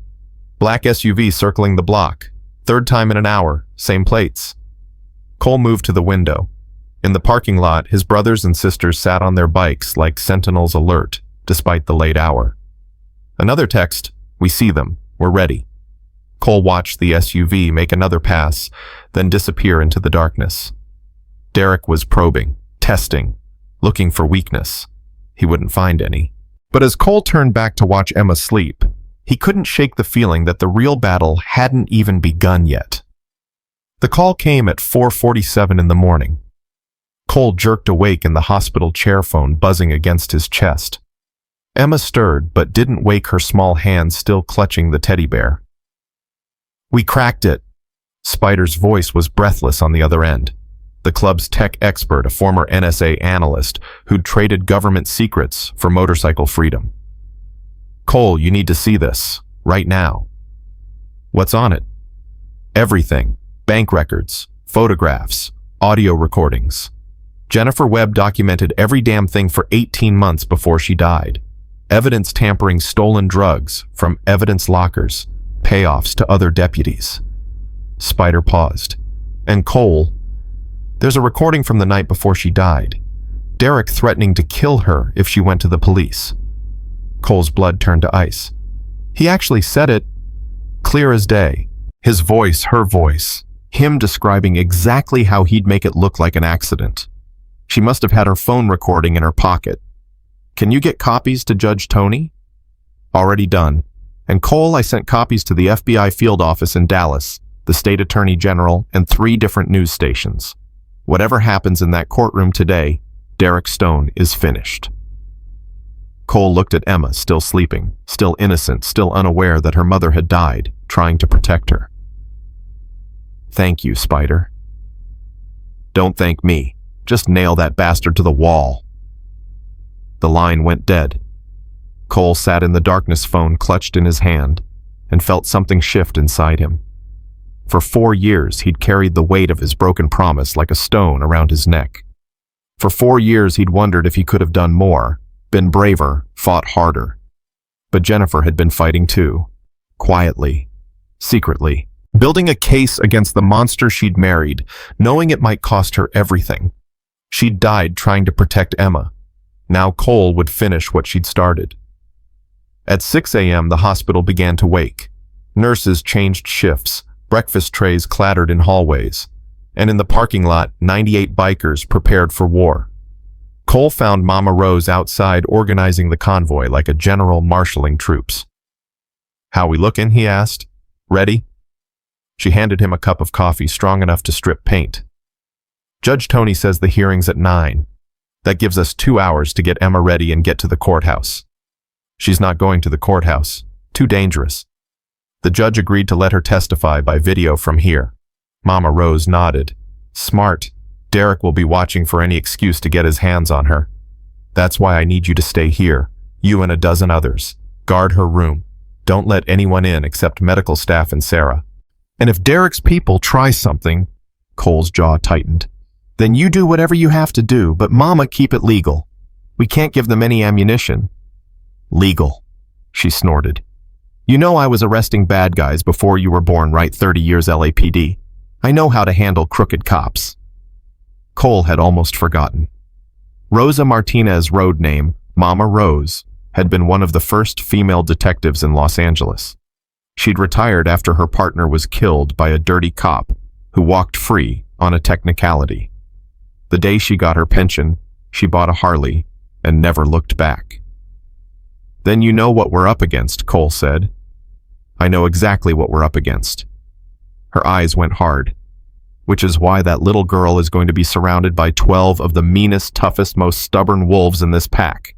Black SUV circling the block. Third time in an hour, same plates. Cole moved to the window. In the parking lot, his brothers and sisters sat on their bikes like sentinels alert, despite the late hour. Another text, "We see them, we're ready." Cole watched the SUV make another pass, then disappear into the darkness. Derek was probing, testing, looking for weakness. He wouldn't find any. But as Cole turned back to watch Emma sleep, he couldn't shake the feeling that the real battle hadn't even begun yet. The call came at 4:47 in the morning. Cole jerked awake in the hospital chair phone buzzing against his chest. Emma stirred, but didn't wake her small hand still clutching the teddy bear. "We cracked it." Spider's voice was breathless on the other end. The club's tech expert, a former NSA analyst who'd traded government secrets for motorcycle freedom. "Cole, you need to see this, right now." "What's on it?" "Everything. Bank records, photographs, audio recordings. Jennifer Webb documented every damn thing for 18 months before she died. Evidence tampering stolen drugs from evidence lockers, payoffs to other deputies." Spider paused. "And Cole, there's a recording from the night before she died. Derek threatening to kill her if she went to the police." Cole's blood turned to ice. "He actually said it, clear as day. His voice, her voice, him describing exactly how he'd make it look like an accident. She must have had her phone recording in her pocket. Can you get copies to Judge Tony?" "Already done. And Cole, I sent copies to the FBI field office in Dallas, the state attorney general, and 3 different news stations. Whatever happens in that courtroom today, Derek Stone is finished." Cole looked at Emma, still sleeping, still innocent, still unaware that her mother had died, trying to protect her. "Thank you, Spider." "Don't thank me. Just nail that bastard to the wall." The line went dead. Cole sat in the darkness, phone clutched in his hand, and felt something shift inside him. For 4 years, he'd carried the weight of his broken promise like a stone around his neck. For 4 years, he'd wondered if he could have done more, been braver, fought harder. But Jennifer had been fighting too, quietly, secretly, building a case against the monster she'd married, knowing it might cost her everything. She'd died trying to protect Emma. Now Cole would finish what she'd started. At 6 a.m., the hospital began to wake. Nurses changed shifts, Breakfast trays clattered in hallways, and in the parking lot, 98 bikers prepared for war. Cole found Mama Rose outside organizing the convoy like a general marshaling troops. "How we looking?" he asked. "Ready?" She handed him a cup of coffee strong enough to strip paint. "Judge Tony says the hearing's at 9. That gives us 2 hours to get Emma ready and get to the courthouse." "She's not going to the courthouse. Too dangerous." The judge agreed to let her testify by video from here. Mama Rose nodded. "Smart. Derek will be watching for any excuse to get his hands on her. That's why I need you to stay here, you and a dozen others. Guard her room. Don't let anyone in except medical staff and Sarah. And if Derek's people try something," Cole's jaw tightened, "then you do whatever you have to do, but Mama, keep it legal. We can't give them any ammunition." "Legal," she snorted. "You know I was arresting bad guys before you were born, right? 30 years LAPD. I know how to handle crooked cops." Cole had almost forgotten. Rosa Martinez's road name, Mama Rose, had been one of the first female detectives in Los Angeles. She'd retired after her partner was killed by a dirty cop who walked free on a technicality. The day she got her pension, she bought a Harley and never looked back. "Then you know what we're up against," Cole said. "I know exactly what we're up against." Her eyes went hard. "Which is why that little girl is going to be surrounded by 12 of the meanest, toughest, most stubborn wolves in this pack.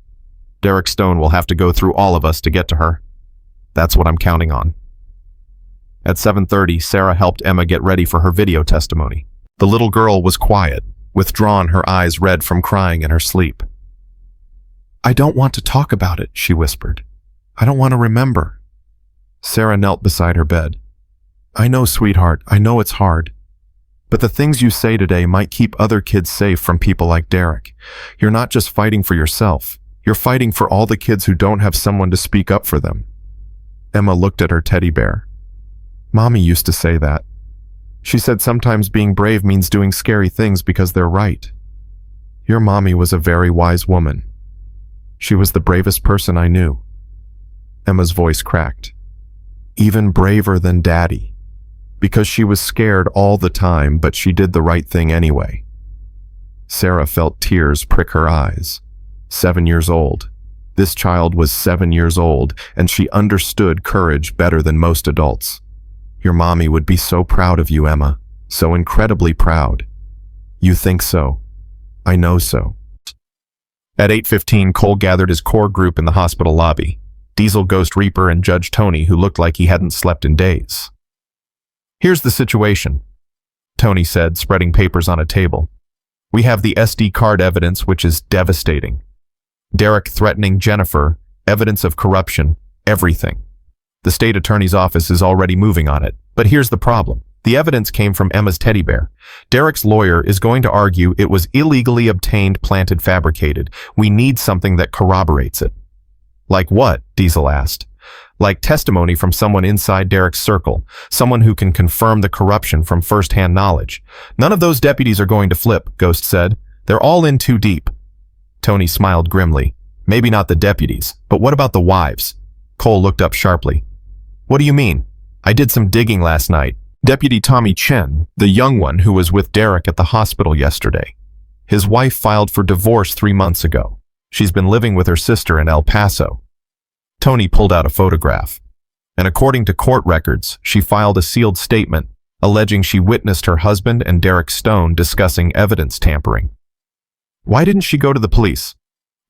Derek Stone will have to go through all of us to get to her. That's what I'm counting on." At 7:30, Sarah helped Emma get ready for her video testimony. The little girl was quiet, withdrawn, her eyes red from crying in her sleep. "I don't want to talk about it," she whispered. "I don't want to remember." Sarah knelt beside her bed. "I know, sweetheart, I know it's hard. But the things you say today might keep other kids safe from people like Derek. You're not just fighting for yourself. You're fighting for all the kids who don't have someone to speak up for them." Emma looked at her teddy bear. "Mommy used to say that. She said sometimes being brave means doing scary things because they're right. Your mommy was a very wise woman. She was the bravest person I knew." Emma's voice cracked. "Even braver than Daddy. Because she was scared all the time, but she did the right thing anyway." Sarah felt tears prick her eyes. 7 years old. This child was 7 years old, and she understood courage better than most adults. "Your mommy would be so proud of you, Emma. So incredibly proud." "You think so? I know so." At 8:15, Cole gathered his core group in the hospital lobby. Diesel, Ghost Reaper, and Judge Tony, who looked like he hadn't slept in days. "Here's the situation," Tony said, spreading papers on a table. "We have the SD card evidence, which is devastating. Derek threatening Jennifer, evidence of corruption, everything. The state attorney's office is already moving on it. But here's the problem. The evidence came from Emma's teddy bear. Derek's lawyer is going to argue it was illegally obtained, planted, fabricated. We need something that corroborates it." "Like what?" Diesel asked. "Like testimony from someone inside Derek's circle, someone who can confirm the corruption from first-hand knowledge." "None of those deputies are going to flip," Ghost said. "They're all in too deep." Tony smiled grimly. "Maybe not the deputies, but what about the wives?" Cole looked up sharply. "What do you mean?" "I did some digging last night. Deputy Tommy Chen, the young one who was with Derek at the hospital yesterday. His wife filed for divorce 3 months ago. She's been living with her sister in El Paso." Tony pulled out a photograph. "And according to court records, she filed a sealed statement alleging she witnessed her husband and Derek Stone discussing evidence tampering." "Why didn't she go to the police?"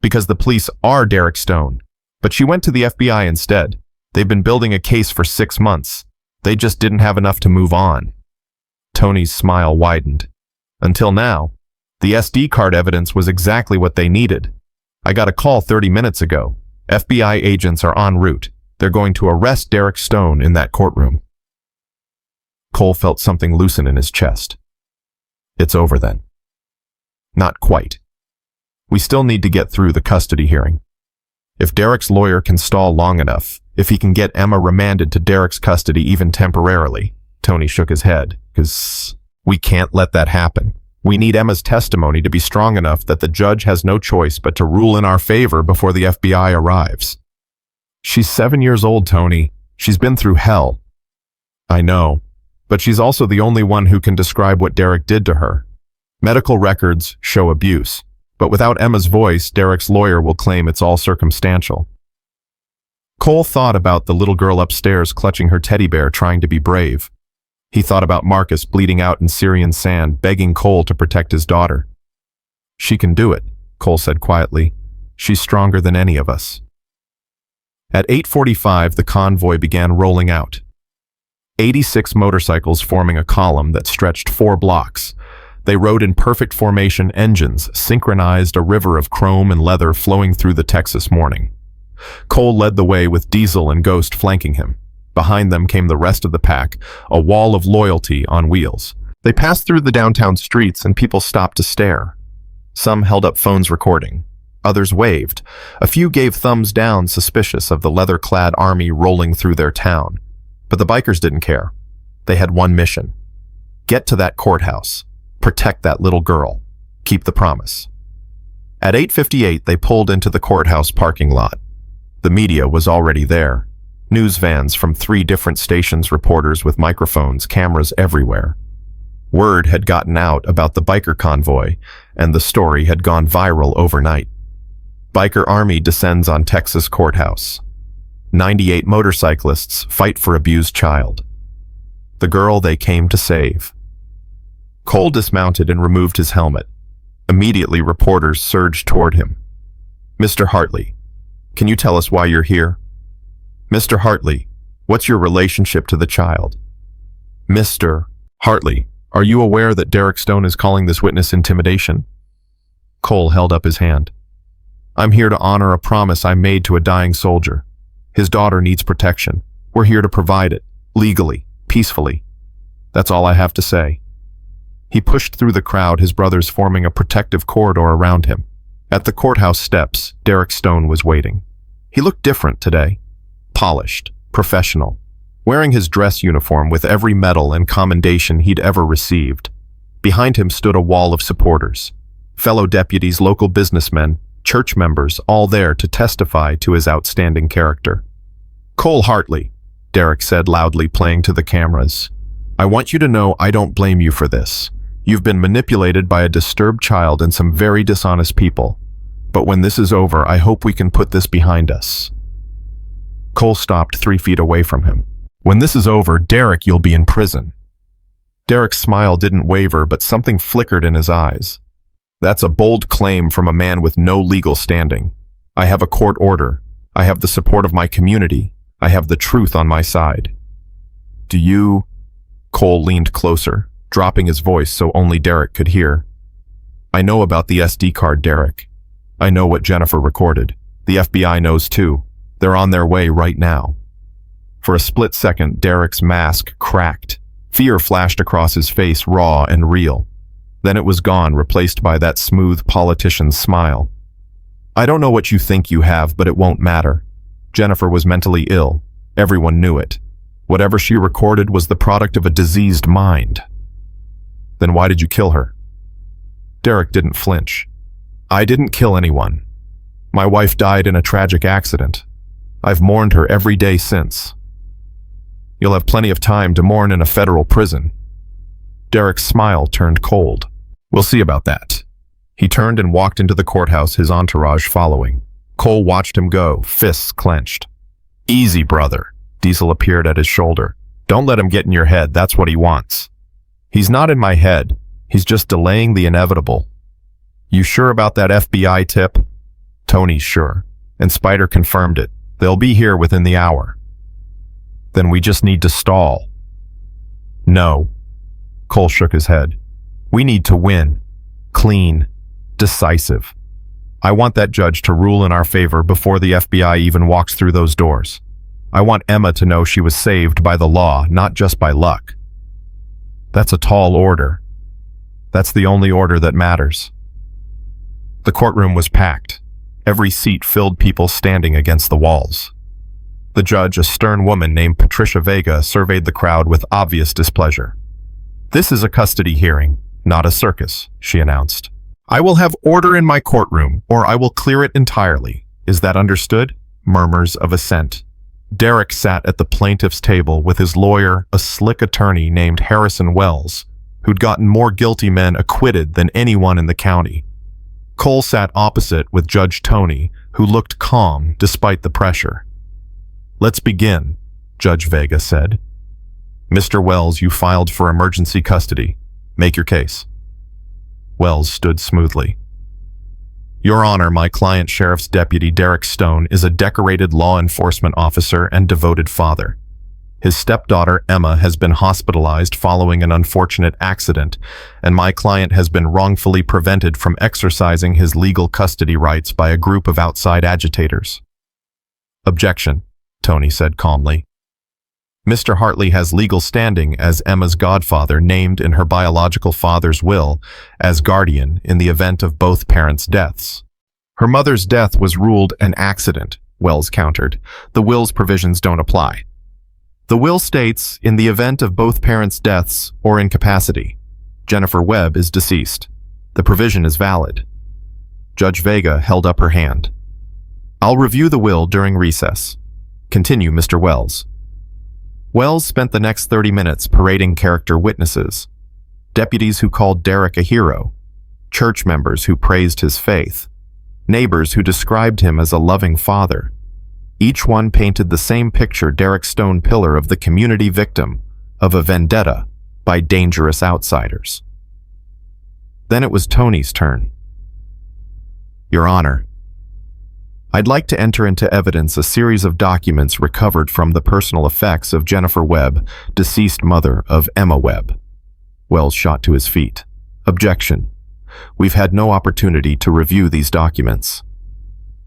"Because the police are Derek Stone. But she went to the FBI instead. They've been building a case for 6 months. They just didn't have enough to move on." Tony's smile widened. "Until now, the SD card evidence was exactly what they needed. I got a call 30 minutes ago. FBI agents are en route. They're going to arrest Derek Stone in that courtroom." Cole felt something loosen in his chest. It's over then. Not quite. We still need to get through the custody hearing. If Derek's lawyer can stall long enough, if he can get Emma remanded to Derek's custody even temporarily, Tony shook his head, because we can't let that happen. We need Emma's testimony to be strong enough that the judge has no choice but to rule in our favor before the FBI arrives. She's 7 years old, Tony. She's been through hell. I know, but she's also the only one who can describe what Derek did to her. Medical records show abuse, but without Emma's voice, Derek's lawyer will claim it's all circumstantial. Cole thought about the little girl upstairs clutching her teddy bear trying to be brave. He thought about Marcus bleeding out in Syrian sand, begging Cole to protect his daughter. "She can do it," Cole said quietly. "She's stronger than any of us." At 8:45, the convoy began rolling out. 86 motorcycles forming a column that stretched 4 blocks. They rode in perfect formation, engines synchronized, a river of chrome and leather flowing through the Texas morning. Cole led the way with Diesel and Ghost flanking him. Behind them came the rest of the pack, a wall of loyalty on wheels. They passed through the downtown streets and people stopped to stare. Some held up phones recording. Others waved. A few gave thumbs down, suspicious of the leather-clad army rolling through their town. But the bikers didn't care. They had one mission: get to that courthouse. Protect that little girl. Keep the promise. At 8:58, they pulled into the courthouse parking lot. The media was already there. News vans from 3 different stations, reporters with microphones, cameras everywhere. Word had gotten out about the biker convoy, and the story had gone viral overnight. Biker army descends on Texas courthouse. 98 motorcyclists fight for abused child. The girl they came to save. Cole dismounted and removed his helmet. Immediately, reporters surged toward him. "Mr. Hartley, can you tell us why you're here? Mr. Hartley, what's your relationship to the child? Mr. Hartley, are you aware that Derek Stone is calling this witness intimidation?" Cole held up his hand. "I'm here to honor a promise I made to a dying soldier. His daughter needs protection. We're here to provide it, legally, peacefully. That's all I have to say." He pushed through the crowd, his brothers forming a protective corridor around him. At the courthouse steps, Derek Stone was waiting. He looked different today. Polished, professional, wearing his dress uniform with every medal and commendation he'd ever received. Behind him stood a wall of supporters. Fellow deputies, local businessmen, church members, all there to testify to his outstanding character. "Cole Hartley," Derek said loudly, playing to the cameras, "I want you to know I don't blame you for this. You've been manipulated by a disturbed child and some very dishonest people. But when this is over, I hope we can put this behind us." Cole stopped 3 feet away from him. "When this is over, Derek, you'll be in prison." Derek's smile didn't waver, but something flickered in his eyes. "That's a bold claim from a man with no legal standing. I have a court order. I have the support of my community. I have the truth on my side." "Do you—" Cole leaned closer, dropping his voice so only Derek could hear. "I know about the SD card, Derek. I know what Jennifer recorded. The FBI knows too. They're on their way right now." For a split second, Derek's mask cracked. Fear flashed across his face, raw and real. Then it was gone, replaced by that smooth politician's smile. "I don't know what you think you have, but it won't matter. Jennifer was mentally ill. Everyone knew it. Whatever she recorded was the product of a diseased mind." "Then why did you kill her?" Derek didn't flinch. "I didn't kill anyone. My wife died in a tragic accident. I've mourned her every day since." "You'll have plenty of time to mourn in a federal prison." Derek's smile turned cold. "We'll see about that." He turned and walked into the courthouse, his entourage following. Cole watched him go, fists clenched. "Easy, brother." Diesel appeared at his shoulder. "Don't let him get in your head, that's what he wants." "He's not in my head. He's just delaying the inevitable." "You sure about that FBI tip?" "Tony's sure, and Spider confirmed it. They'll be here within the hour." "Then we just need to stall." "No." Cole shook his head. "We need to win. Clean. Decisive. I want that judge to rule in our favor before the FBI even walks through those doors. I want Emma to know she was saved by the law, not just by luck." "That's a tall order." "That's the only order that matters." The courtroom was packed. Every seat filled, people standing against the walls. The judge, a stern woman named Patricia Vega, surveyed the crowd with obvious displeasure. "This is a custody hearing, not a circus," she announced. "I will have order in my courtroom, or I will clear it entirely. Is that understood?" Murmurs of assent. Derek sat at the plaintiff's table with his lawyer, a slick attorney named Harrison Wells, who'd gotten more guilty men acquitted than anyone in the county. Cole sat opposite with Judge Tony, who looked calm despite the pressure. "Let's begin," Judge Vega said. "Mr. Wells, you filed for emergency custody. Make your case." Wells stood smoothly. "Your Honor, my client, Sheriff's Deputy Derek Stone, is a decorated law enforcement officer and devoted father. His stepdaughter, Emma, has been hospitalized following an unfortunate accident, and my client has been wrongfully prevented from exercising his legal custody rights by a group of outside agitators." "Objection," Tony said calmly. "Mr. Hartley has legal standing as Emma's godfather, named in her biological father's will as guardian in the event of both parents' deaths." "Her mother's death was ruled an accident," Wells countered. "The will's provisions don't apply. The will states, in the event of both parents' deaths or incapacity, Jennifer Webb is deceased. The provision is valid." Judge Vega held up her hand. "I'll review the will during recess. Continue, Mr. Wells." Wells spent the next 30 minutes parading character witnesses, deputies who called Derek a hero, church members who praised his faith, neighbors who described him as a loving father. Each one painted the same picture Derek Stone Pillar of the community victim of a vendetta by dangerous outsiders. Then it was Tony's turn. "Your Honor, I'd like to enter into evidence a series of documents recovered from the personal effects of Jennifer Webb, deceased mother of Emma Webb." Wells shot to his feet. "Objection. We've had no opportunity to review these documents."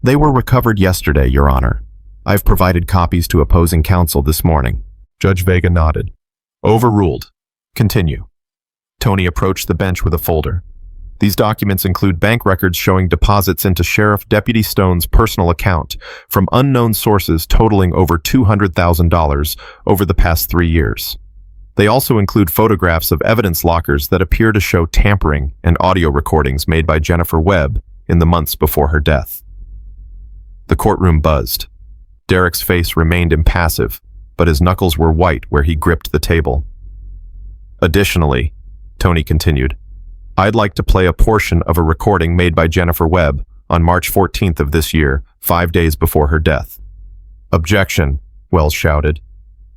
"They were recovered yesterday, Your Honor. I've provided copies to opposing counsel this morning." Judge Vega nodded. "Overruled. Continue." Tony approached the bench with a folder. "These documents include bank records showing deposits into Sheriff Deputy Stone's personal account from unknown sources totaling over $200,000 over the past 3 years. They also include photographs of evidence lockers that appear to show tampering and audio recordings made by Jennifer Webb in the months before her death." The courtroom buzzed. Derek's face remained impassive, but his knuckles were white where he gripped the table. "Additionally," Tony continued, "I'd like to play a portion of a recording made by Jennifer Webb on March 14th of this year, 5 days before her death." "Objection," Wells shouted.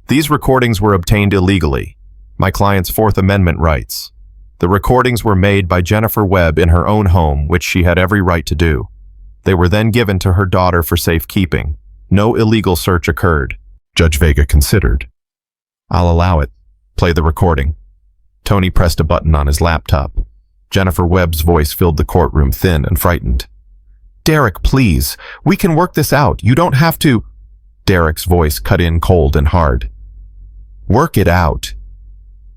"These recordings were obtained illegally. My client's Fourth Amendment rights. The recordings were made by Jennifer Webb in her own home, which she had every right to do. They were then given to her daughter for safekeeping. No illegal search occurred." Judge Vega considered. "I'll allow it. Play the recording." Tony pressed a button on his laptop. Jennifer Webb's voice filled the courtroom, thin and frightened. "Derek, please. We can work this out. You don't have to—" Derek's voice cut in cold and hard. "Work it out.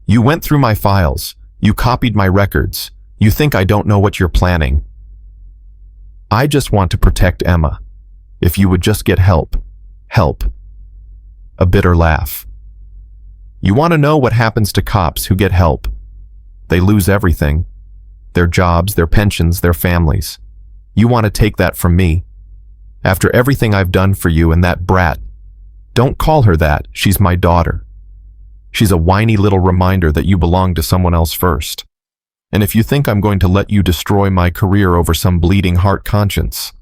You went through my files. You copied my records. You think I don't know what you're planning. I just want to protect Emma. If you would just get help. Help." A bitter laugh. "You want to know what happens to cops who get help? They lose everything. Their jobs, their pensions, their families. You want to take that from me? After everything I've done for you and that brat. Don't call her that. She's my daughter. She's a whiny little reminder that you belong to someone else first. And if you think I'm going to let you destroy my career over some bleeding heart conscience."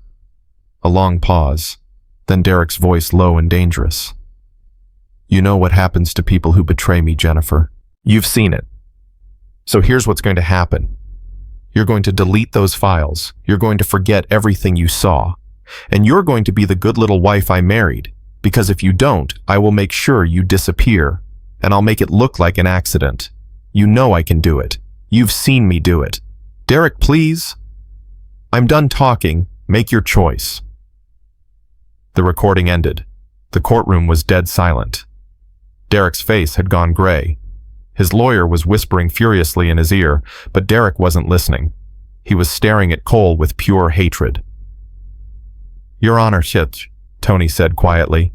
A long pause, then Derek's voice low and dangerous. "You know what happens to people who betray me, Jennifer. You've seen it. So here's what's going to happen. You're going to delete those files. You're going to forget everything you saw. And you're going to be the good little wife I married, because if you don't, I will make sure you disappear, and I'll make it look like an accident. You know I can do it. You've seen me do it. Derek, please. I'm done talking. Make your choice." The recording ended. The courtroom was dead silent. Derek's face had gone gray. His lawyer was whispering furiously in his ear, but Derek wasn't listening. He was staring at Cole with pure hatred. "Your Honor, Tony said quietly.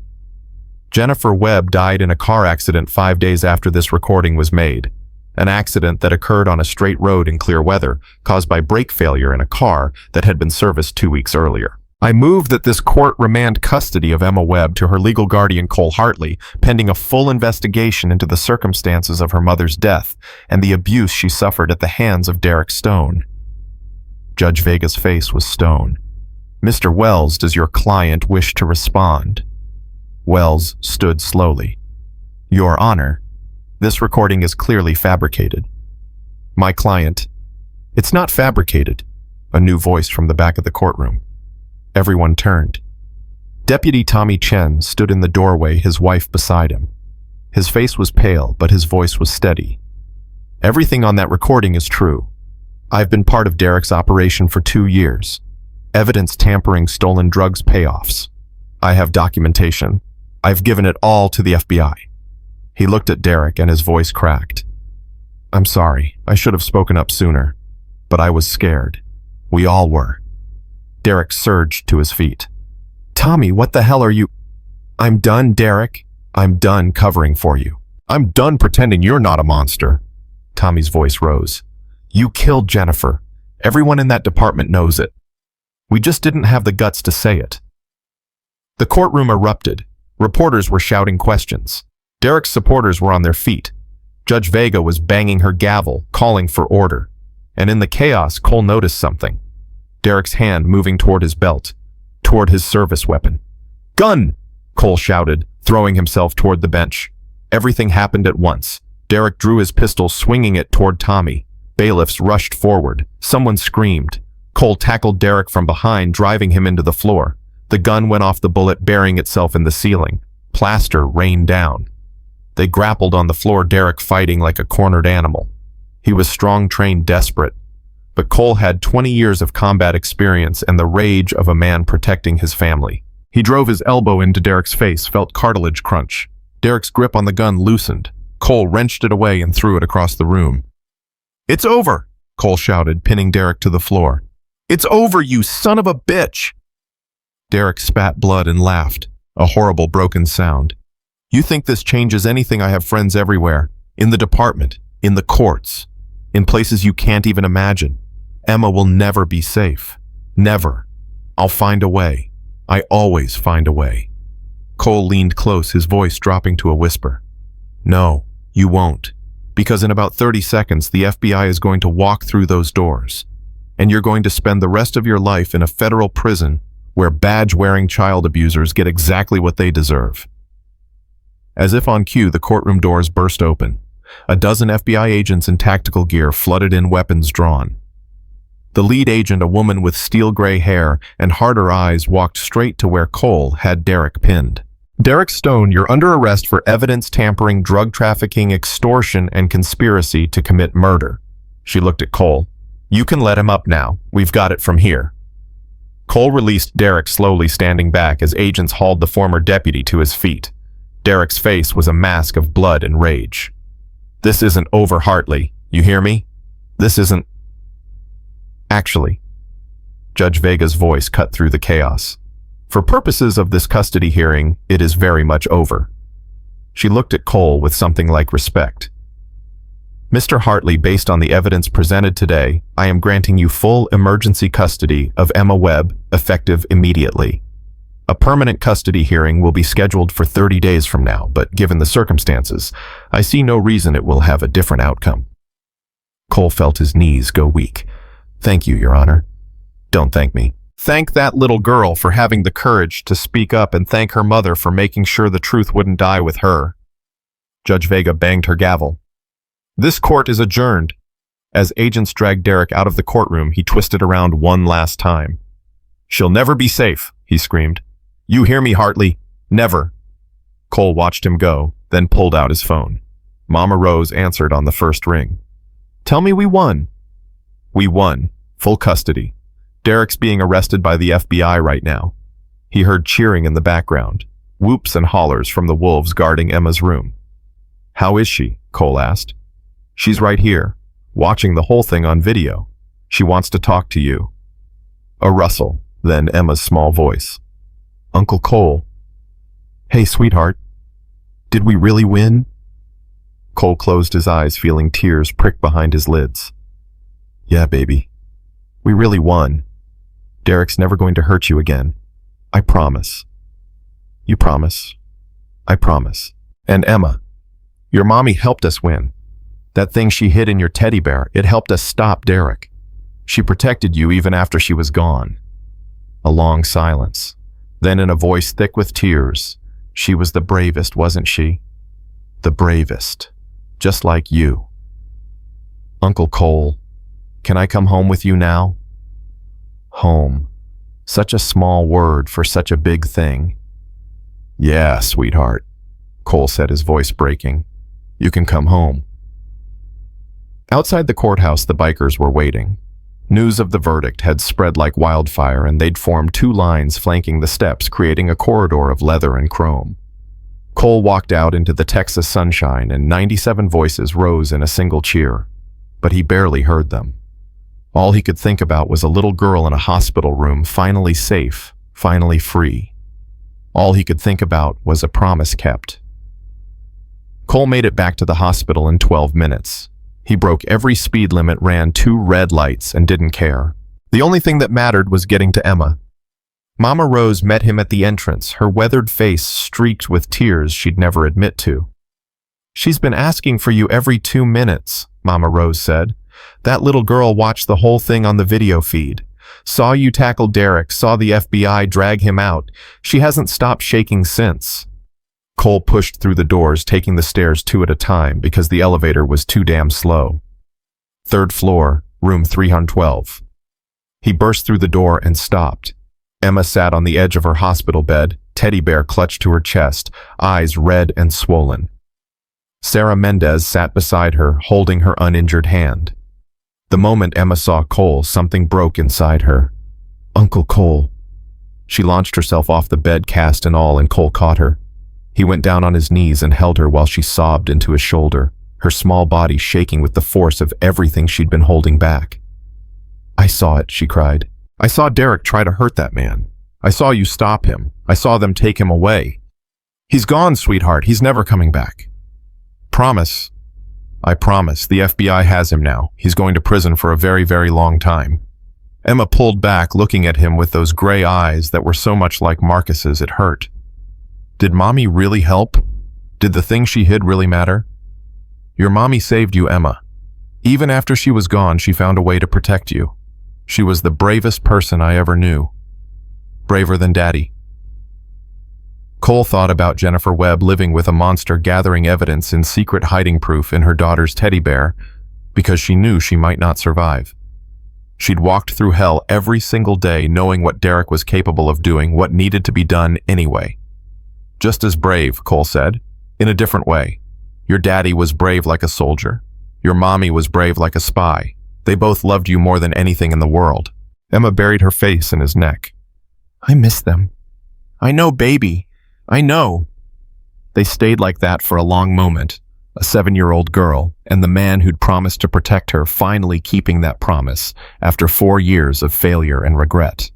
"Jennifer Webb died in a car accident 5 days after this recording was made. An accident that occurred on a straight road in clear weather, caused by brake failure in a car that had been serviced 2 weeks earlier. I move that this court remand custody of Emma Webb to her legal guardian Cole Hartley, pending a full investigation into the circumstances of her mother's death and the abuse she suffered at the hands of Derek Stone. Judge Vega's face was stone. Mr. Wells, does your client wish to respond? Wells stood slowly. Your Honor, this recording is clearly fabricated. My client. It's not fabricated. A new voice from the back of the courtroom. Everyone turned. Deputy Tommy Chen stood in the doorway, his wife beside him. His face was pale, but his voice was steady. Everything on that recording is true. I've been part of Derek's operation for 2 years. Evidence tampering stolen drugs payoffs. I have documentation. I've given it all to the FBI. He looked at Derek and his voice cracked. I'm sorry, I should have spoken up sooner, but I was scared. We all were. Derek surged to his feet. Tommy, what the hell are you? I'm done, Derek. I'm done covering for you. I'm done pretending you're not a monster. Tommy's voice rose. You killed Jennifer. Everyone in that department knows it. We just didn't have the guts to say it. The courtroom erupted. Reporters were shouting questions. Derek's supporters were on their feet. Judge Vega was banging her gavel, calling for order. And in the chaos, Cole noticed something. Derek's hand moving toward his belt, toward his service weapon. Gun! Cole shouted, throwing himself toward the bench. Everything happened at once. Derek drew his pistol, swinging it toward Tommy. Bailiffs rushed forward. Someone screamed. Cole tackled Derek from behind, driving him into the floor. The gun went off the bullet, burying itself in the ceiling. Plaster rained down. They grappled on the floor, Derek fighting like a cornered animal. He was strong, trained, desperate. But Cole had 20 years of combat experience and the rage of a man protecting his family. He drove his elbow into Derek's face, felt cartilage crunch. Derek's grip on the gun loosened. Cole wrenched it away and threw it across the room. It's over, Cole shouted, pinning Derek to the floor. It's over, you son of a bitch! Derek spat blood and laughed, a horrible broken sound. You think this changes anything? I have friends everywhere. In the department, in the courts, in places you can't even imagine. Emma will never be safe. Never. I'll find a way. I always find a way. Cole leaned close, his voice dropping to a whisper. No, you won't. Because in about 30 seconds, the FBI is going to walk through those doors. And you're going to spend the rest of your life in a federal prison where badge-wearing child abusers get exactly what they deserve. As if on cue, the courtroom doors burst open. A dozen FBI agents in tactical gear flooded in, weapons drawn. The lead agent, a woman with steel gray hair and harder eyes, walked straight to where Cole had Derek pinned. Derek Stone, you're under arrest for evidence tampering, drug trafficking, extortion, and conspiracy to commit murder. She looked at Cole. You can let him up now. We've got it from here. Cole released Derek, slowly standing back as agents hauled the former deputy to his feet. Derek's face was a mask of blood and rage. This isn't over, Hartley. You hear me? This isn't... Actually, Judge Vega's voice cut through the chaos. For purposes of this custody hearing, it is very much over. She looked at Cole with something like respect. Mr. Hartley, based on the evidence presented today, I am granting you full emergency custody of Emma Webb, effective immediately. A permanent custody hearing will be scheduled for 30 days from now, but given the circumstances, I see no reason it will have a different outcome. Cole felt his knees go weak. Thank you, Your Honor. Don't thank me. Thank that little girl for having the courage to speak up, and thank her mother for making sure the truth wouldn't die with her. Judge Vega banged her gavel. This court is adjourned. As agents dragged Derek out of the courtroom, he twisted around one last time. She'll never be safe, he screamed. You hear me, Hartley? Never. Cole watched him go, then pulled out his phone. Mama Rose answered on the first ring. Tell me we won. We won. Full custody. Derek's being arrested by the FBI right now. He heard cheering in the background, whoops and hollers from the wolves guarding Emma's room. How is she? Cole asked. She's right here, watching the whole thing on video. She wants to talk to you. A rustle, then Emma's small voice. Uncle Cole. Hey, sweetheart. Did we really win? Cole closed his eyes, feeling tears prick behind his lids. Yeah, baby. We really won. Derek's never going to hurt you again. I promise. You promise? I promise. And Emma, your mommy helped us win. That thing she hid in your teddy bear, it helped us stop Derek. She protected you even after she was gone. A long silence. Then in a voice thick with tears, she was the bravest, wasn't she? The bravest. Just like you. Uncle Cole, can I come home with you now? Home. Such a small word for such a big thing. Yeah, sweetheart, Cole said, his voice breaking. You can come home. Outside the courthouse, the bikers were waiting. News of the verdict had spread like wildfire, and they'd formed two lines flanking the steps, creating a corridor of leather and chrome. Cole walked out into the Texas sunshine, and 97 voices rose in a single cheer. But he barely heard them. All he could think about was a little girl in a hospital room, finally safe, finally free. All he could think about was a promise kept. Cole made it back to the hospital in 12 minutes. He broke every speed limit, ran 2 red lights, and didn't care. The only thing that mattered was getting to Emma. Mama Rose met him at the entrance, her weathered face streaked with tears she'd never admit to. She's been asking for you every 2 minutes, Mama Rose said. That little girl watched the whole thing on the video feed. Saw you tackle Derek, saw the FBI drag him out. She hasn't stopped shaking since. Cole pushed through the doors, taking the stairs 2 at a time because the elevator was too damn slow. 3rd floor, room 312. He burst through the door and stopped. Emma sat on the edge of her hospital bed, teddy bear clutched to her chest, eyes red and swollen. Sarah Mendez sat beside her, holding her uninjured hand. The moment Emma saw Cole, something broke inside her. Uncle Cole. She launched herself off the bed, cast and all, and Cole caught her. He went down on his knees and held her while she sobbed into his shoulder, her small body shaking with the force of everything she'd been holding back. I saw it, she cried. I saw Derek try to hurt that man. I saw you stop him. I saw them take him away. He's gone, sweetheart. He's never coming back. Promise. I promise. The FBI has him now. He's going to prison for a very, very long time. Emma pulled back, looking at him with those gray eyes that were so much like Marcus's it hurt. Did Mommy really help? Did the thing she hid really matter? Your mommy saved you, Emma. Even after she was gone, she found a way to protect you. She was the bravest person I ever knew. Braver than Daddy. Cole thought about Jennifer Webb living with a monster, gathering evidence in secret hiding proof in her daughter's teddy bear because she knew she might not survive. She'd walked through hell every single day knowing what Derek was capable of doing, what needed to be done anyway. Just as brave, Cole said, in a different way. Your daddy was brave like a soldier. Your mommy was brave like a spy. They both loved you more than anything in the world. Emma buried her face in his neck. I miss them. I know, baby. I know. They stayed like that for a long moment, a 7-year-old girl and the man who'd promised to protect her finally keeping that promise after 4 years of failure and regret.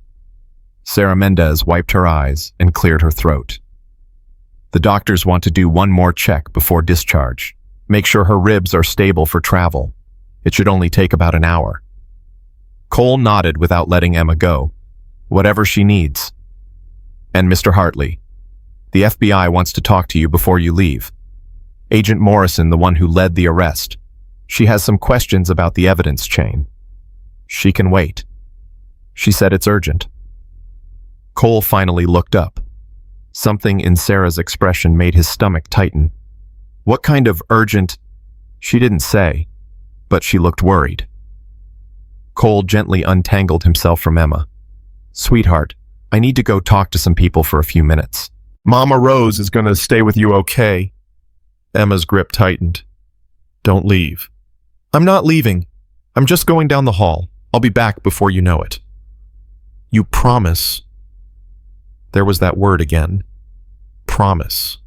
Sarah Mendez wiped her eyes and cleared her throat. The doctors want to do one more check before discharge. Make sure her ribs are stable for travel. It should only take about an hour. Cole nodded without letting Emma go. Whatever she needs. And Mr. Hartley, the FBI wants to talk to you before you leave. Agent Morrison, the one who led the arrest. She has some questions about the evidence chain. She can wait. She said it's urgent. Cole finally looked up. Something in Sarah's expression made his stomach tighten. What kind of urgent? She didn't say, but she looked worried. Cole gently untangled himself from Emma. Sweetheart, I need to go talk to some people for a few minutes. Mama Rose is going to stay with you, okay? Emma's grip tightened. Don't leave. I'm not leaving. I'm just going down the hall. I'll be back before you know it. You promise? There was that word again. Promise.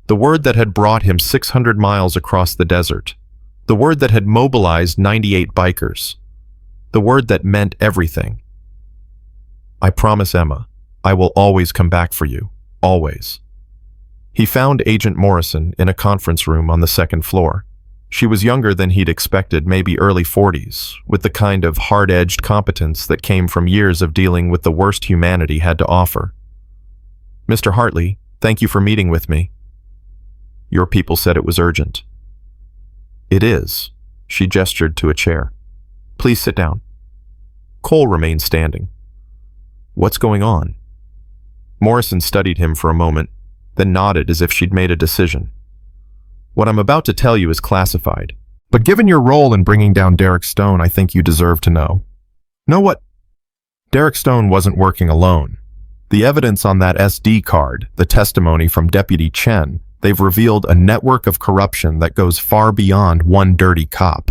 The word that had brought him 600 miles across the desert. The word that had mobilized 98 bikers. The word that meant everything. I promise, Emma, I will always come back for you. Always. He found Agent Morrison in a conference room on the 2nd floor. She was younger than he'd expected, maybe early 40s, with the kind of hard-edged competence that came from years of dealing with the worst humanity had to offer. "Mr. Hartley, thank you for meeting with me. Your people said it was urgent." "It is." She gestured to a chair. "Please sit down." Cole remained standing. "What's going on?" Morrison studied him for a moment, then nodded as if she'd made a decision. "What I'm about to tell you is classified, but given your role in bringing down Derek Stone, I think you deserve to know. Know what? Derek Stone wasn't working alone. The evidence on that SD card, the testimony from Deputy Chen, they've revealed a network of corruption that goes far beyond one dirty cop.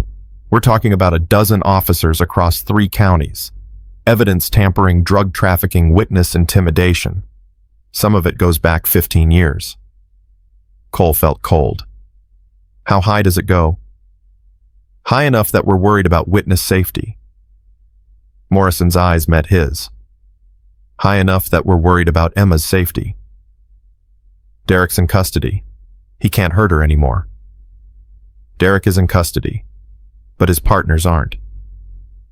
We're talking about a dozen officers across 3 counties. Evidence tampering, drug trafficking, witness intimidation. Some of it goes back 15 years. Cole felt cold. How high does it go? High enough that we're worried about witness safety. Morrison's eyes met his. High enough that we're worried about Emma's safety. Derek's in custody. He can't hurt her anymore. Derek is in custody, but his partners aren't.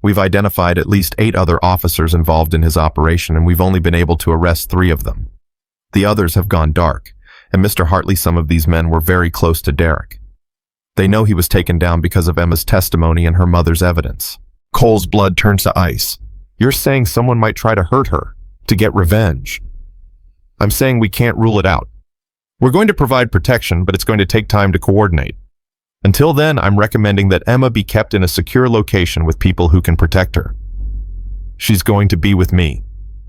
We've identified at least 8 other officers involved in his operation, and we've only been able to arrest 3 of them. The others have gone dark, and Mr. Hartley, some of these men were very close to Derek. They know he was taken down because of Emma's testimony and her mother's evidence. Cole's blood turns to ice. You're saying someone might try to hurt her, to get revenge. I'm saying we can't rule it out. We're going to provide protection, but it's going to take time to coordinate. Until then, I'm recommending that Emma be kept in a secure location with people who can protect her. She's going to be with me,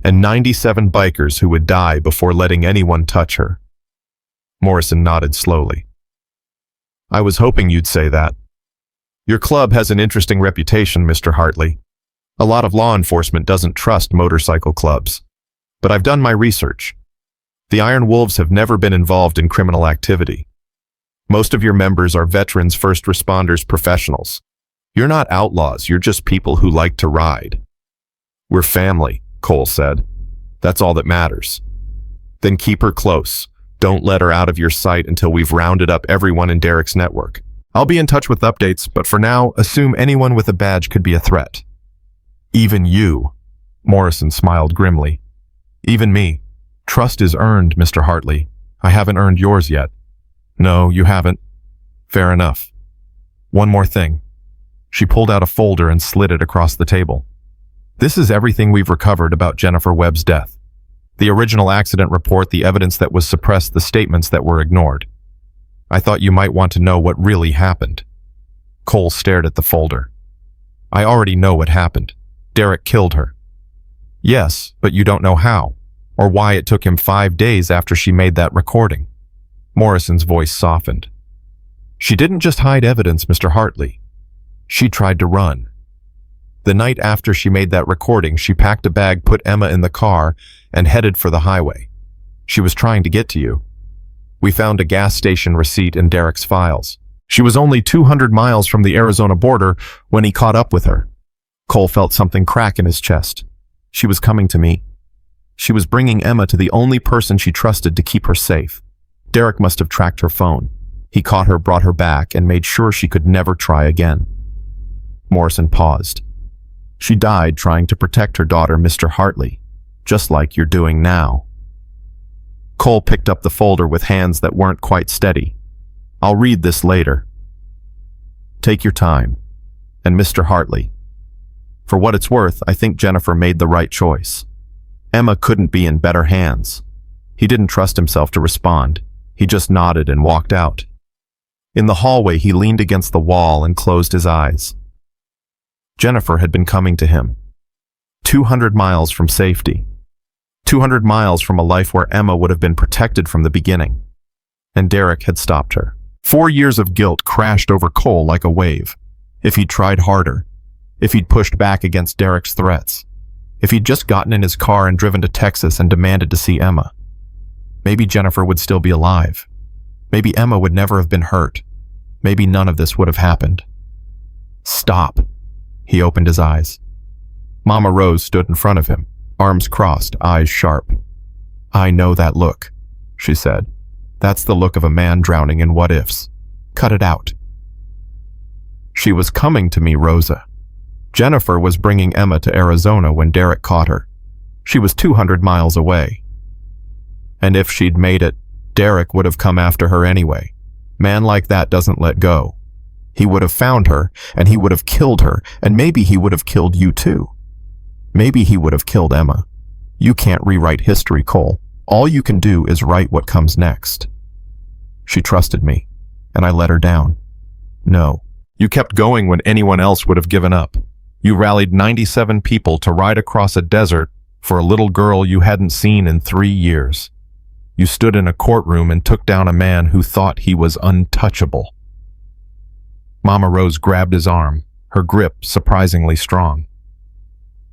and 97 bikers who would die before letting anyone touch her. Morrison nodded slowly. I was hoping you'd say that. Your club has an interesting reputation, Mr. Hartley. A lot of law enforcement doesn't trust motorcycle clubs. But I've done my research. The Iron Wolves have never been involved in criminal activity. Most of your members are veterans, first responders, professionals. You're not outlaws, you're just people who like to ride. We're family, Cole said. That's all that matters. Then keep her close. Don't let her out of your sight until we've rounded up everyone in Derek's network. I'll be in touch with updates, but for now, assume anyone with a badge could be a threat. Even you. Morrison smiled grimly. Even me. Trust is earned, Mr. Hartley. I haven't earned yours yet. No, you haven't. Fair enough. One more thing. She pulled out a folder and slid it across the table. This is everything we've recovered about Jennifer Webb's death. The original accident report, the evidence that was suppressed, the statements that were ignored. I thought you might want to know what really happened. Cole stared at the folder. I already know what happened. Derek killed her. Yes, but you don't know how, or why it took him 5 days after she made that recording. Morrison's voice softened. She didn't just hide evidence, Mr. Hartley. She tried to run. The night after she made that recording, she packed a bag, put Emma in the car, and headed for the highway. She was trying to get to you. We found a gas station receipt in Derek's files. She was only 200 miles from the Arizona border when he caught up with her. Cole felt something crack in his chest. She was coming to me. She was bringing Emma to the only person she trusted to keep her safe. Derek must have tracked her phone. He caught her, brought her back, and made sure she could never try again. Morrison paused. She died trying to protect her daughter, Mr. Hartley, just like you're doing now. Cole picked up the folder with hands that weren't quite steady. I'll read this later. Take your time. And Mr. Hartley, for what it's worth, I think Jennifer made the right choice. Emma couldn't be in better hands. He didn't trust himself to respond. He just nodded and walked out. In the hallway, he leaned against the wall and closed his eyes. Jennifer had been coming to him. 200 miles from safety. 200 miles from a life where Emma would have been protected from the beginning. And Derek had stopped her. 4 years of guilt crashed over Cole like a wave. If he'd tried harder, if he'd pushed back against Derek's threats, if he'd just gotten in his car and driven to Texas and demanded to see Emma, maybe Jennifer would still be alive. Maybe Emma would never have been hurt. Maybe none of this would have happened. Stop. He opened his eyes. Mama Rose stood in front of him, arms crossed, eyes sharp. I know that look, she said. That's the look of a man drowning in what-ifs. Cut it out. She was coming to me, Rosa. Jennifer was bringing Emma to Arizona when Derek caught her. She was 200 miles away. And if she'd made it, Derek would have come after her anyway. Man like that doesn't let go. He would have found her, and he would have killed her, and maybe he would have killed you too. Maybe he would have killed Emma. You can't rewrite history, Cole. All you can do is write what comes next. She trusted me, and I let her down. No. You kept going when anyone else would have given up. You rallied 97 people to ride across a desert for a little girl you hadn't seen in 3 years. You stood in a courtroom and took down a man who thought he was untouchable. Mama Rose grabbed his arm, her grip surprisingly strong.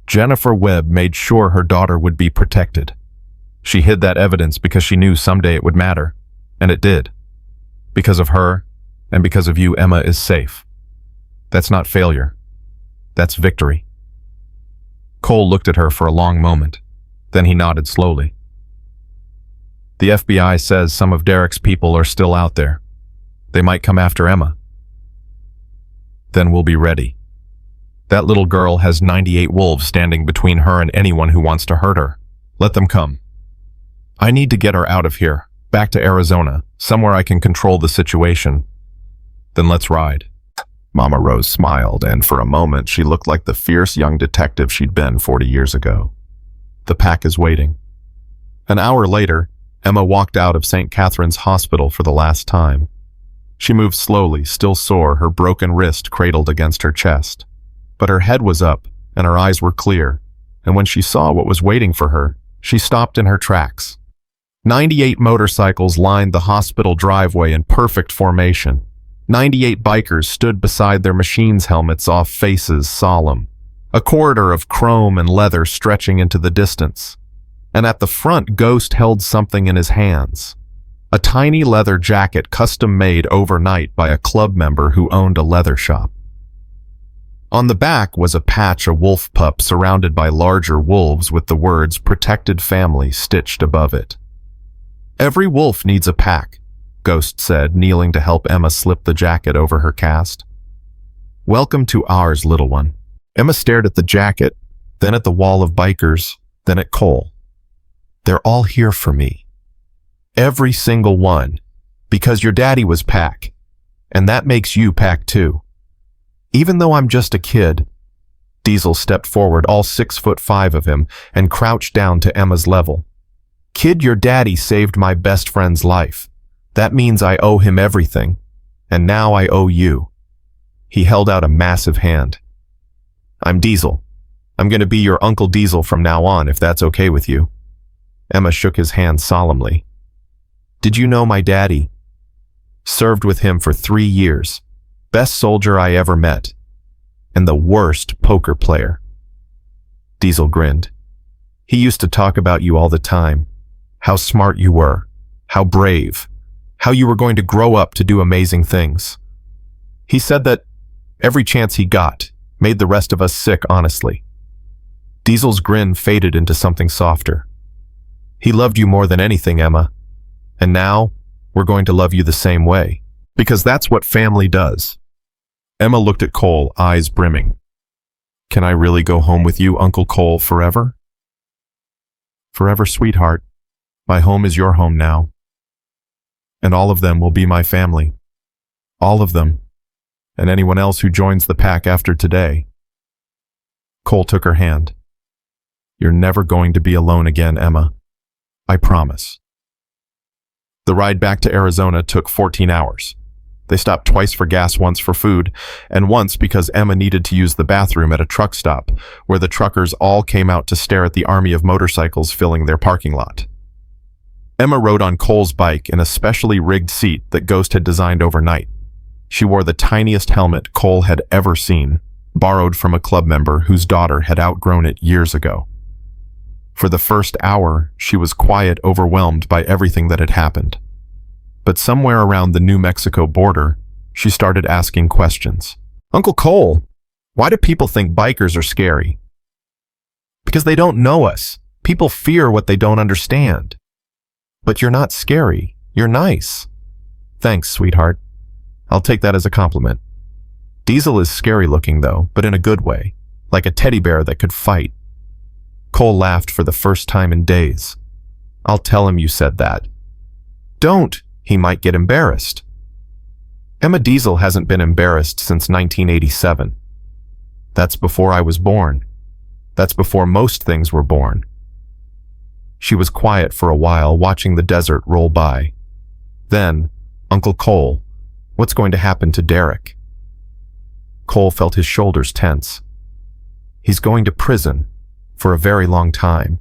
Jennifer Webb made sure her daughter would be protected. She hid that evidence because she knew someday it would matter, and it did. Because of her, and because of you, Emma is safe. That's not failure. That's victory. Cole looked at her for a long moment. Then he nodded slowly. The FBI says some of Derek's people are still out there. They might come after Emma. Then we'll be ready. That little girl has 98 wolves standing between her and anyone who wants to hurt her. Let them come. I need to get her out of here, back to Arizona, somewhere I can control the situation. Then let's ride. Mama Rose smiled, and for a moment she looked like the fierce young detective she'd been 40 years ago. The pack is waiting. An hour later, Emma walked out of St. Catherine's Hospital for the last time. She moved slowly, still sore, her broken wrist cradled against her chest. But her head was up, and her eyes were clear, and when she saw what was waiting for her, she stopped in her tracks. 98 motorcycles lined the hospital driveway in perfect formation. 98 bikers stood beside their machines' helmets off, faces solemn. A corridor of chrome and leather stretching into the distance. And at the front, Ghost held something in his hands. A tiny leather jacket custom-made overnight by a club member who owned a leather shop. On the back was a patch of wolf pup surrounded by larger wolves with the words "Protected Family" stitched above it. Every wolf needs a pack, Ghost said, kneeling to help Emma slip the jacket over her cast. Welcome to ours, little one. Emma stared at the jacket, then at the wall of bikers, then at Cole. They're all here for me. Every single one. Because your daddy was Pack. And that makes you Pack too. Even though I'm just a kid. Diesel stepped forward, all 6'5" of him, and crouched down to Emma's level. Kid, your daddy saved my best friend's life. That means I owe him everything. And now I owe you. He held out a massive hand. I'm Diesel. I'm going to be your Uncle Diesel from now on, if that's okay with you. Emma shook his hand solemnly. Did you know my daddy? Served with him for 3 years. Best soldier I ever met. And the worst poker player. Diesel grinned. He used to talk about you all the time. How smart you were. How brave. How you were going to grow up to do amazing things. He said that every chance he got made the rest of us sick, honestly. Diesel's grin faded into something softer. He loved you more than anything, Emma. And now, we're going to love you the same way. Because that's what family does. Emma looked at Cole, eyes brimming. Can I really go home with you, Uncle Cole, forever? Forever, sweetheart. My home is your home now. And all of them will be my family. All of them. And anyone else who joins the pack after today. Cole took her hand. You're never going to be alone again, Emma. I promise. The ride back to Arizona took 14 hours. They stopped twice for gas, once for food, and once because Emma needed to use the bathroom at a truck stop, where the truckers all came out to stare at the army of motorcycles filling their parking lot. Emma rode on Cole's bike in a specially rigged seat that Ghost had designed overnight. She wore the tiniest helmet Cole had ever seen, borrowed from a club member whose daughter had outgrown it years ago. For the first hour, she was quiet, overwhelmed by everything that had happened. But somewhere around the New Mexico border, she started asking questions. Uncle Cole, why do people think bikers are scary? Because they don't know us. People fear what they don't understand. But you're not scary. You're nice. Thanks, sweetheart. I'll take that as a compliment. Diesel is scary looking though, but in a good way, like a teddy bear that could fight. Cole laughed for the first time in days. I'll tell him you said that. Don't, he might get embarrassed. Emma Diesel hasn't been embarrassed since 1987. That's before I was born. That's before most things were born. She was quiet for a while, watching the desert roll by. Then, Uncle Cole, what's going to happen to Derek? Cole felt his shoulders tense. He's going to prison for a very long time.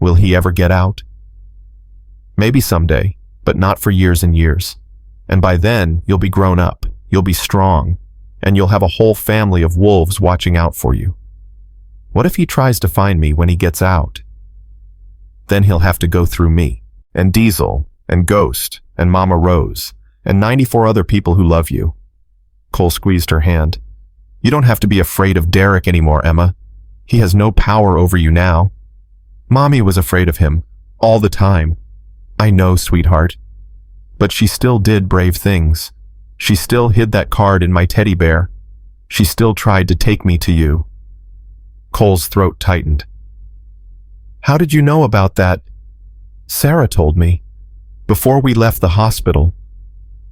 Will he ever get out? Maybe someday, but not for years and years. And by then, you'll be grown up, you'll be strong, and you'll have a whole family of wolves watching out for you. What if he tries to find me when he gets out? Then he'll have to go through me, and Diesel, and Ghost, and Mama Rose, and 94 other people who love you. Cole squeezed her hand. You don't have to be afraid of Derek anymore, Emma. He has no power over you now. Mommy was afraid of him, all the time. I know, sweetheart. But she still did brave things. She still hid that card in my teddy bear. She still tried to take me to you. Cole's throat tightened. How did you know about that? Sarah told me. Before we left the hospital.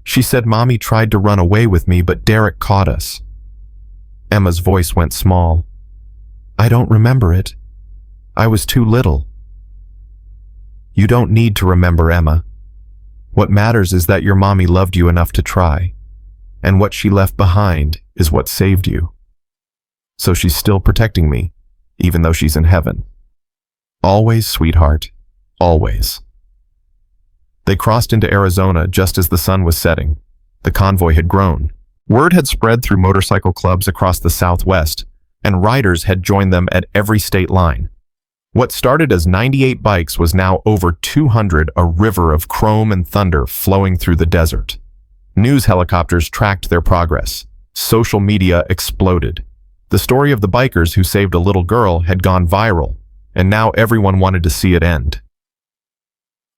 She said Mommy tried to run away with me, but Derek caught us. Emma's voice went small. I don't remember it. I was too little. You don't need to remember, Emma. What matters is that your mommy loved you enough to try, and what she left behind is what saved you. So she's still protecting me, even though she's in heaven. Always, sweetheart, always. They crossed into Arizona just as the sun was setting. The convoy had grown. Word had spread through motorcycle clubs across the Southwest, and riders had joined them at every state line. What started as 98 bikes was now over 200, a river of chrome and thunder flowing through the desert. News helicopters tracked their progress. Social media exploded. The story of the bikers who saved a little girl had gone viral, and now everyone wanted to see it end.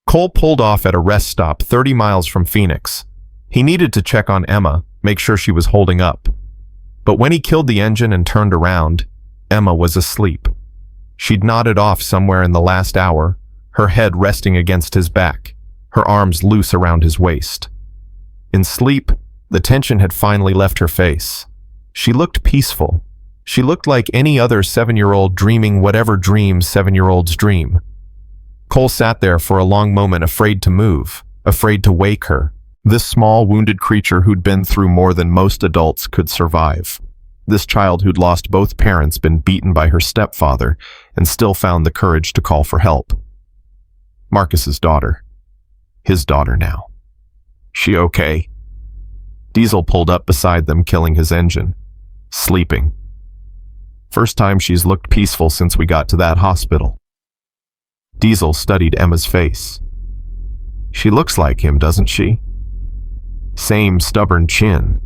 Cole pulled off at a rest stop 30 miles from Phoenix. He needed to check on Emma, make sure she was holding up. But when he killed the engine and turned around, Emma was asleep. She'd nodded off somewhere in the last hour, her head resting against his back, her arms loose around his waist. In sleep, the tension had finally left her face. She looked peaceful. She looked like any other 7-year-old dreaming whatever dreams 7-year-olds dream. Cole sat there for a long moment, afraid to move, afraid to wake her, this small, wounded creature who'd been through more than most adults could survive. This child who'd lost both parents, been beaten by her stepfather, and still found the courage to call for help. Marcus's daughter. His daughter now. She okay? Diesel pulled up beside them, killing his engine. Sleeping. First time she's looked peaceful since we got to that hospital. Diesel studied Emma's face. She looks like him, doesn't she? Same stubborn chin.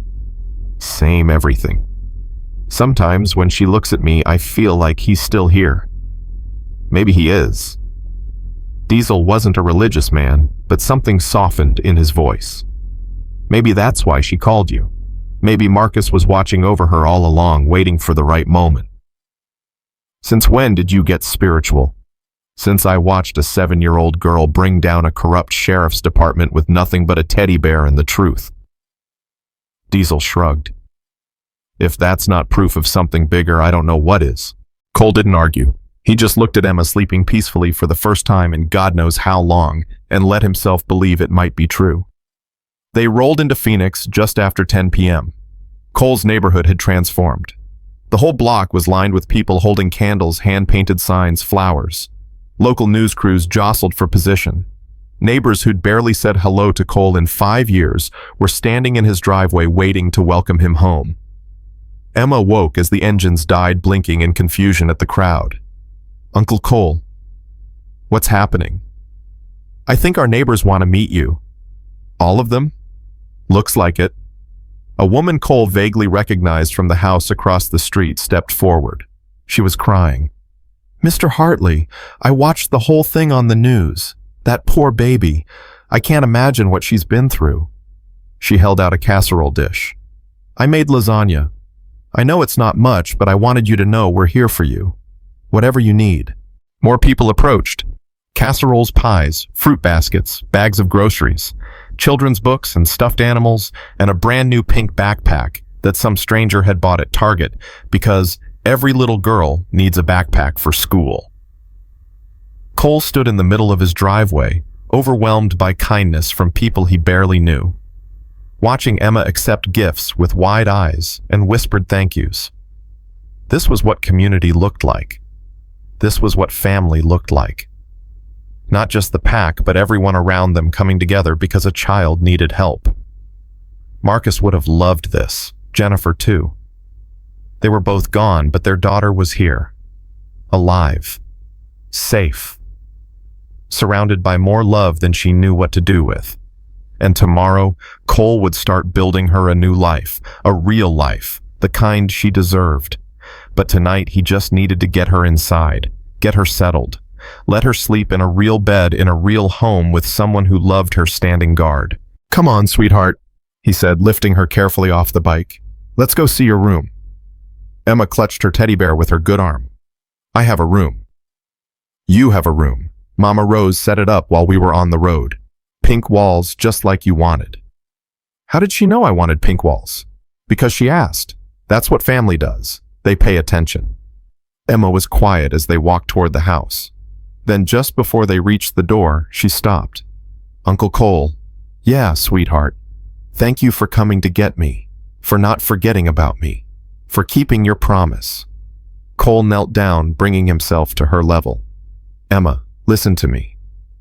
Same everything. Sometimes when she looks at me, I feel like he's still here. Maybe he is. Diesel wasn't a religious man, but something softened in his voice. Maybe that's why she called you. Maybe Marcus was watching over her all along, waiting for the right moment. Since when did you get spiritual? Since I watched a 7-year-old girl bring down a corrupt sheriff's department with nothing but a teddy bear and the truth. Diesel shrugged. If that's not proof of something bigger, I don't know what is. Cole didn't argue. He just looked at Emma sleeping peacefully for the first time in God knows how long and let himself believe it might be true. They rolled into Phoenix just after 10 p.m. Cole's neighborhood had transformed. The whole block was lined with people holding candles, hand-painted signs, flowers. Local news crews jostled for position. Neighbors who'd barely said hello to Cole in 5 years were standing in his driveway waiting to welcome him home. Emma woke as the engines died, blinking in confusion at the crowd. Uncle Cole, what's happening? I think our neighbors want to meet you. All of them? Looks like it. A woman Cole vaguely recognized from the house across the street stepped forward. She was crying. Mr. Hartley, I watched the whole thing on the news. That poor baby. I can't imagine what she's been through. She held out a casserole dish. I made lasagna. I know it's not much, but I wanted you to know we're here for you. Whatever you need." More people approached. Casseroles, pies, fruit baskets, bags of groceries, children's books and stuffed animals, and a brand new pink backpack that some stranger had bought at Target because every little girl needs a backpack for school. Cole stood in the middle of his driveway, overwhelmed by kindness from people he barely knew, watching Emma accept gifts with wide eyes and whispered thank yous. This was what community looked like. This was what family looked like. Not just the pack, but everyone around them coming together because a child needed help. Marcus would have loved this, Jennifer too. They were both gone, but their daughter was here, alive, safe, surrounded by more love than she knew what to do with. And tomorrow, Cole would start building her a new life, a real life, the kind she deserved. But tonight he just needed to get her inside, get her settled, let her sleep in a real bed in a real home with someone who loved her standing guard. "Come on, sweetheart," he said, lifting her carefully off the bike. "Let's go see your room." Emma clutched her teddy bear with her good arm. "I have a room." "You have a room. Mama Rose set it up while we were on the road. Pink walls just like you wanted." "How did she know I wanted pink walls?" "Because she asked. That's what family does. They pay attention." Emma was quiet as they walked toward the house. Then just before they reached the door, she stopped. "Uncle Cole." "Yeah, sweetheart. Thank you for coming to get me, for not forgetting about me, for keeping your promise." Cole knelt down, bringing himself to her level. "Emma, listen to me.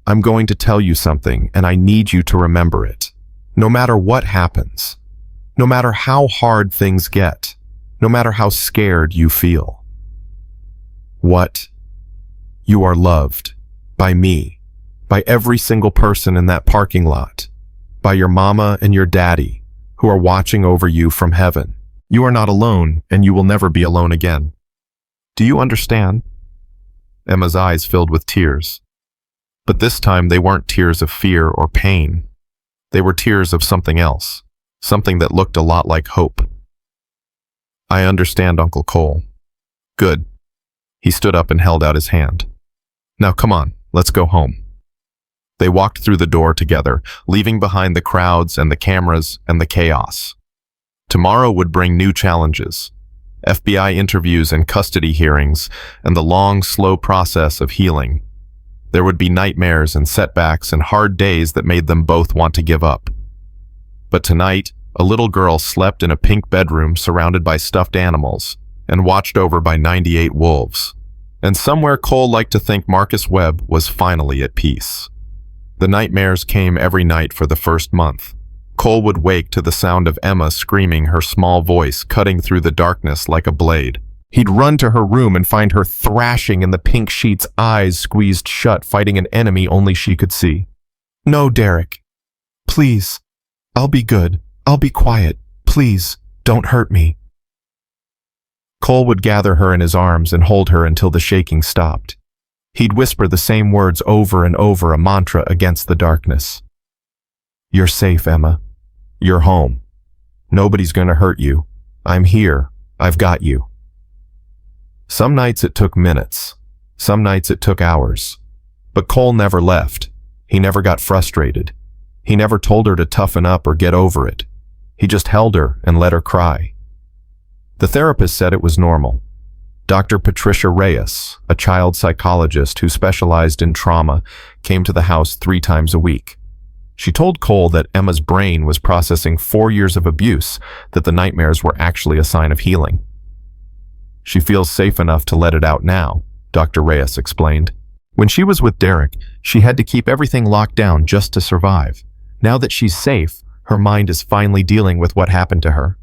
I'm going to tell you something, and I need you to remember it. No matter what happens, no matter how hard things get, no matter how scared you feel. What? You are loved. By me. By every single person in that parking lot. By your mama and your daddy, who are watching over you from heaven. You are not alone, and you will never be alone again. Do you understand?" Emma's eyes filled with tears. But this time they weren't tears of fear or pain. They were tears of something else, something that looked a lot like hope. "I understand, Uncle Cole." "Good." He stood up and held out his hand. "Now come on, let's go home." They walked through the door together, leaving behind the crowds and the cameras and the chaos. Tomorrow would bring new challenges, FBI interviews and custody hearings, and the long, slow process of healing. There would be nightmares and setbacks and hard days that made them both want to give up. But tonight, a little girl slept in a pink bedroom surrounded by stuffed animals and watched over by 98 wolves. And somewhere Cole liked to think Marcus Webb was finally at peace. The nightmares came every night for the first month. Cole would wake to the sound of Emma screaming, her small voice cutting through the darkness like a blade. He'd run to her room and find her thrashing in the pink sheets, eyes squeezed shut, fighting an enemy only she could see. "No, Derek. Please. I'll be good. I'll be quiet. Please, don't hurt me." Cole would gather her in his arms and hold her until the shaking stopped. He'd whisper the same words over and over, a mantra against the darkness. "You're safe, Emma. You're home. Nobody's going to hurt you. I'm here. I've got you." Some nights it took minutes. Some nights it took hours. But Cole never left. He never got frustrated. He never told her to toughen up or get over it. He just held her and let her cry. The therapist said it was normal. Dr. Patricia Reyes, a child psychologist who specialized in trauma, came to the house 3 times a week. She told Cole that Emma's brain was processing 4 years of abuse, that the nightmares were actually a sign of healing. "She feels safe enough to let it out now," Dr. Reyes explained. "When she was with Derek, she had to keep everything locked down just to survive. Now that she's safe, her mind is finally dealing with what happened to her."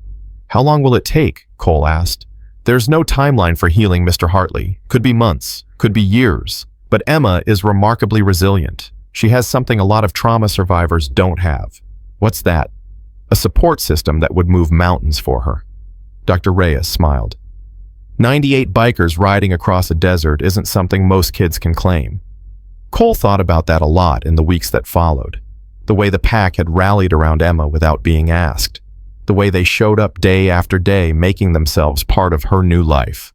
"How long will it take?" Cole asked. "There's no timeline for healing, Mr. Hartley. Could be months, could be years. But Emma is remarkably resilient. She has something a lot of trauma survivors don't have." "What's that?" "A support system that would move mountains for her." Dr. Reyes smiled. 98 bikers riding across a desert isn't something most kids can claim. Cole thought about that a lot in the weeks that followed, the way the pack had rallied around Emma without being asked, the way they showed up day after day, making themselves part of her new life.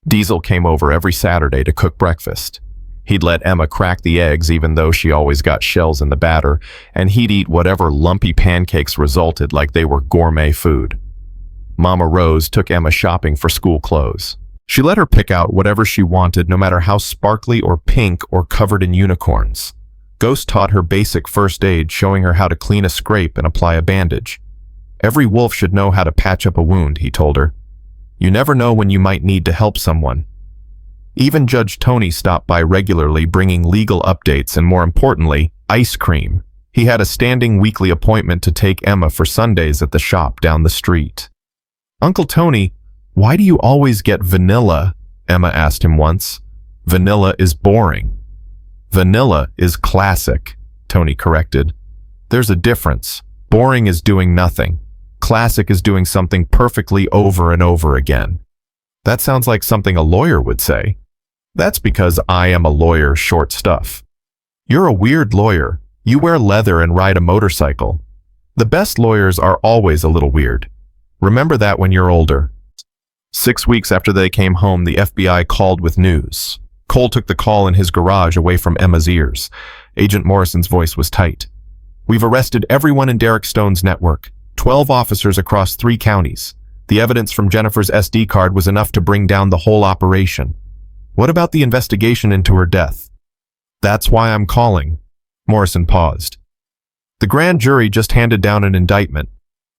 Diesel came over every Saturday to cook breakfast. He'd let Emma crack the eggs even though she always got shells in the batter, and he'd eat whatever lumpy pancakes resulted like they were gourmet food. Mama Rose took Emma shopping for school clothes. She let her pick out whatever she wanted, no matter how sparkly or pink or covered in unicorns. Ghost taught her basic first aid, showing her how to clean a scrape and apply a bandage. Every wolf should know how to patch up a wound, he told her. You never know when you might need to help someone. Even Judge Tony stopped by regularly, bringing legal updates and, more importantly, ice cream. He had a standing weekly appointment to take Emma for Sundays at the shop down the street. Uncle Tony, why do you always get vanilla? Emma asked him once. Vanilla is boring. Vanilla is classic, Tony corrected. There's a difference. Boring is doing nothing. Classic is doing something perfectly over and over again. That sounds like something a lawyer would say. That's because I am a lawyer, short stuff. You're a weird lawyer. You wear leather and ride a motorcycle. The best lawyers are always a little weird. Remember that when you're older. 6 weeks after they came home, the FBI called with news. Cole took the call in his garage away from Emma's ears. Agent Morrison's voice was tight. We've arrested everyone in Derek Stone's network, 12 officers across 3 counties. The evidence from Jennifer's SD card was enough to bring down the whole operation. What about the investigation into her death? That's why I'm calling. Morrison paused. The grand jury just handed down an indictment.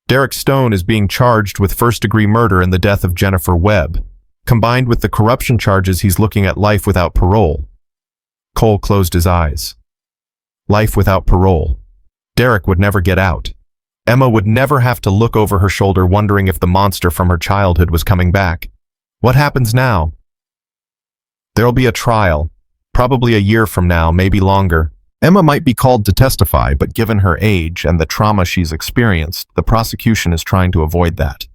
Derek Stone is being charged with first-degree murder in the death of Jennifer Webb. Combined with the corruption charges, he's looking at life without parole. Cole closed his eyes. Life without parole. Derek would never get out. Emma would never have to look over her shoulder wondering if the monster from her childhood was coming back. What happens now? There'll be a trial, probably a year from now, maybe longer. Emma might be called to testify, but given her age and the trauma she's experienced, the prosecution is trying to avoid that.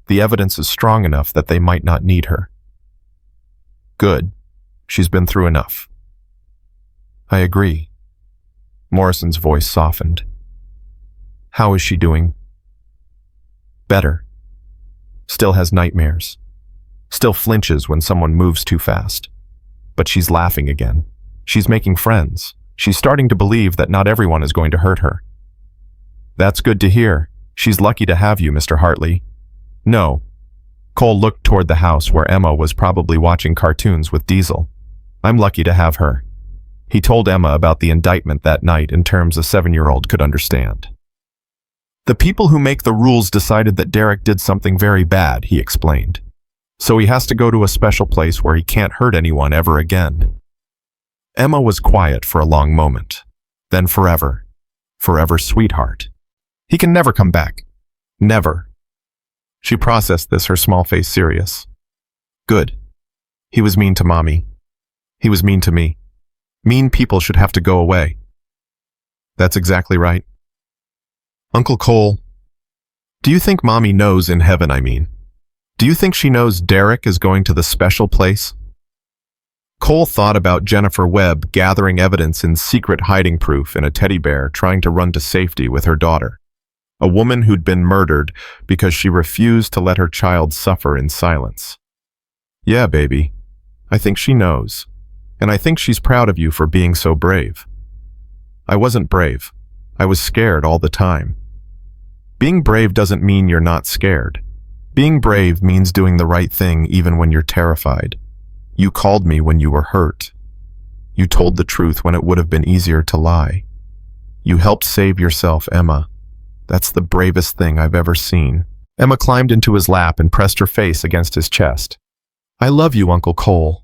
The evidence is strong enough that they might not need her. Good. She's been through enough. I agree. Morrison's voice softened. How is she doing? Better. Still has nightmares. Still flinches when someone moves too fast. But she's laughing again. She's making friends. She's starting to believe that not everyone is going to hurt her. That's good to hear. She's lucky to have you, Mr. Hartley. No. Cole looked toward the house where Emma was probably watching cartoons with Diesel. I'm lucky to have her. He told Emma about the indictment that night in terms a 7-year-old could understand. The people who make the rules decided that Derek did something very bad, he explained. So he has to go to a special place where he can't hurt anyone ever again. Emma was quiet for a long moment. Then forever. Forever, sweetheart. He can never come back. Never. She processed this, her small face serious. Good. He was mean to Mommy. He was mean to me. Mean people should have to go away. That's exactly right. Uncle Cole, do you think Mommy knows in heaven, I mean? Do you think she knows Derek is going to the special place? Cole thought about Jennifer Webb gathering evidence in secret hiding proof in a teddy bear trying to run to safety with her daughter. A woman who'd been murdered because she refused to let her child suffer in silence. Yeah, baby. I think she knows. And I think she's proud of you for being so brave. I wasn't brave. I was scared all the time. Being brave doesn't mean you're not scared. Being brave means doing the right thing even when you're terrified. You called me when you were hurt. You told the truth when it would have been easier to lie. You helped save yourself, Emma. That's the bravest thing I've ever seen. Emma climbed into his lap and pressed her face against his chest. I love you, Uncle Cole.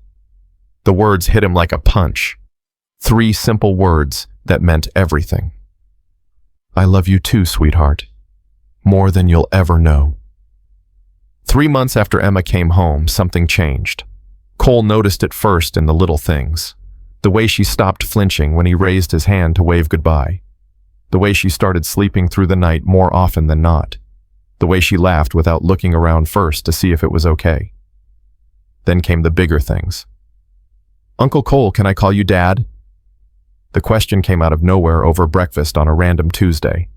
The words hit him like a punch. 3 simple words that meant everything. I love you too, sweetheart. More than you'll ever know. 3 months after Emma came home, something changed. Cole noticed it first in the little things. The way she stopped flinching when he raised his hand to wave goodbye. The way she started sleeping through the night more often than not. The way she laughed without looking around first to see if it was okay. Then came the bigger things. Uncle Cole, can I call you Dad? The question came out of nowhere over breakfast on a random Tuesday.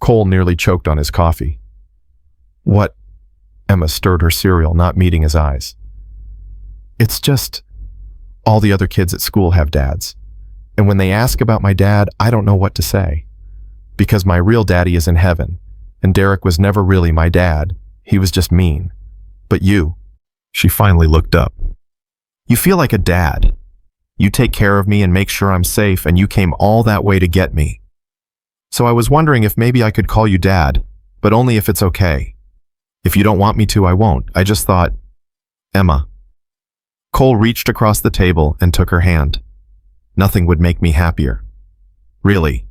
Cole nearly choked on his coffee. What? Emma stirred her cereal, not meeting his eyes. It's just, all the other kids at school have dads. And when they ask about my dad, I don't know what to say. Because my real daddy is in heaven, and Derek was never really my dad. He was just mean. But you, she finally looked up. You feel like a dad. You take care of me and make sure I'm safe, and you came all that way to get me. So I was wondering if maybe I could call you Dad, but only if it's okay. If you don't want me to, I won't. I just thought, Emma. Cole reached across the table and took her hand. Nothing would make me happier. Really.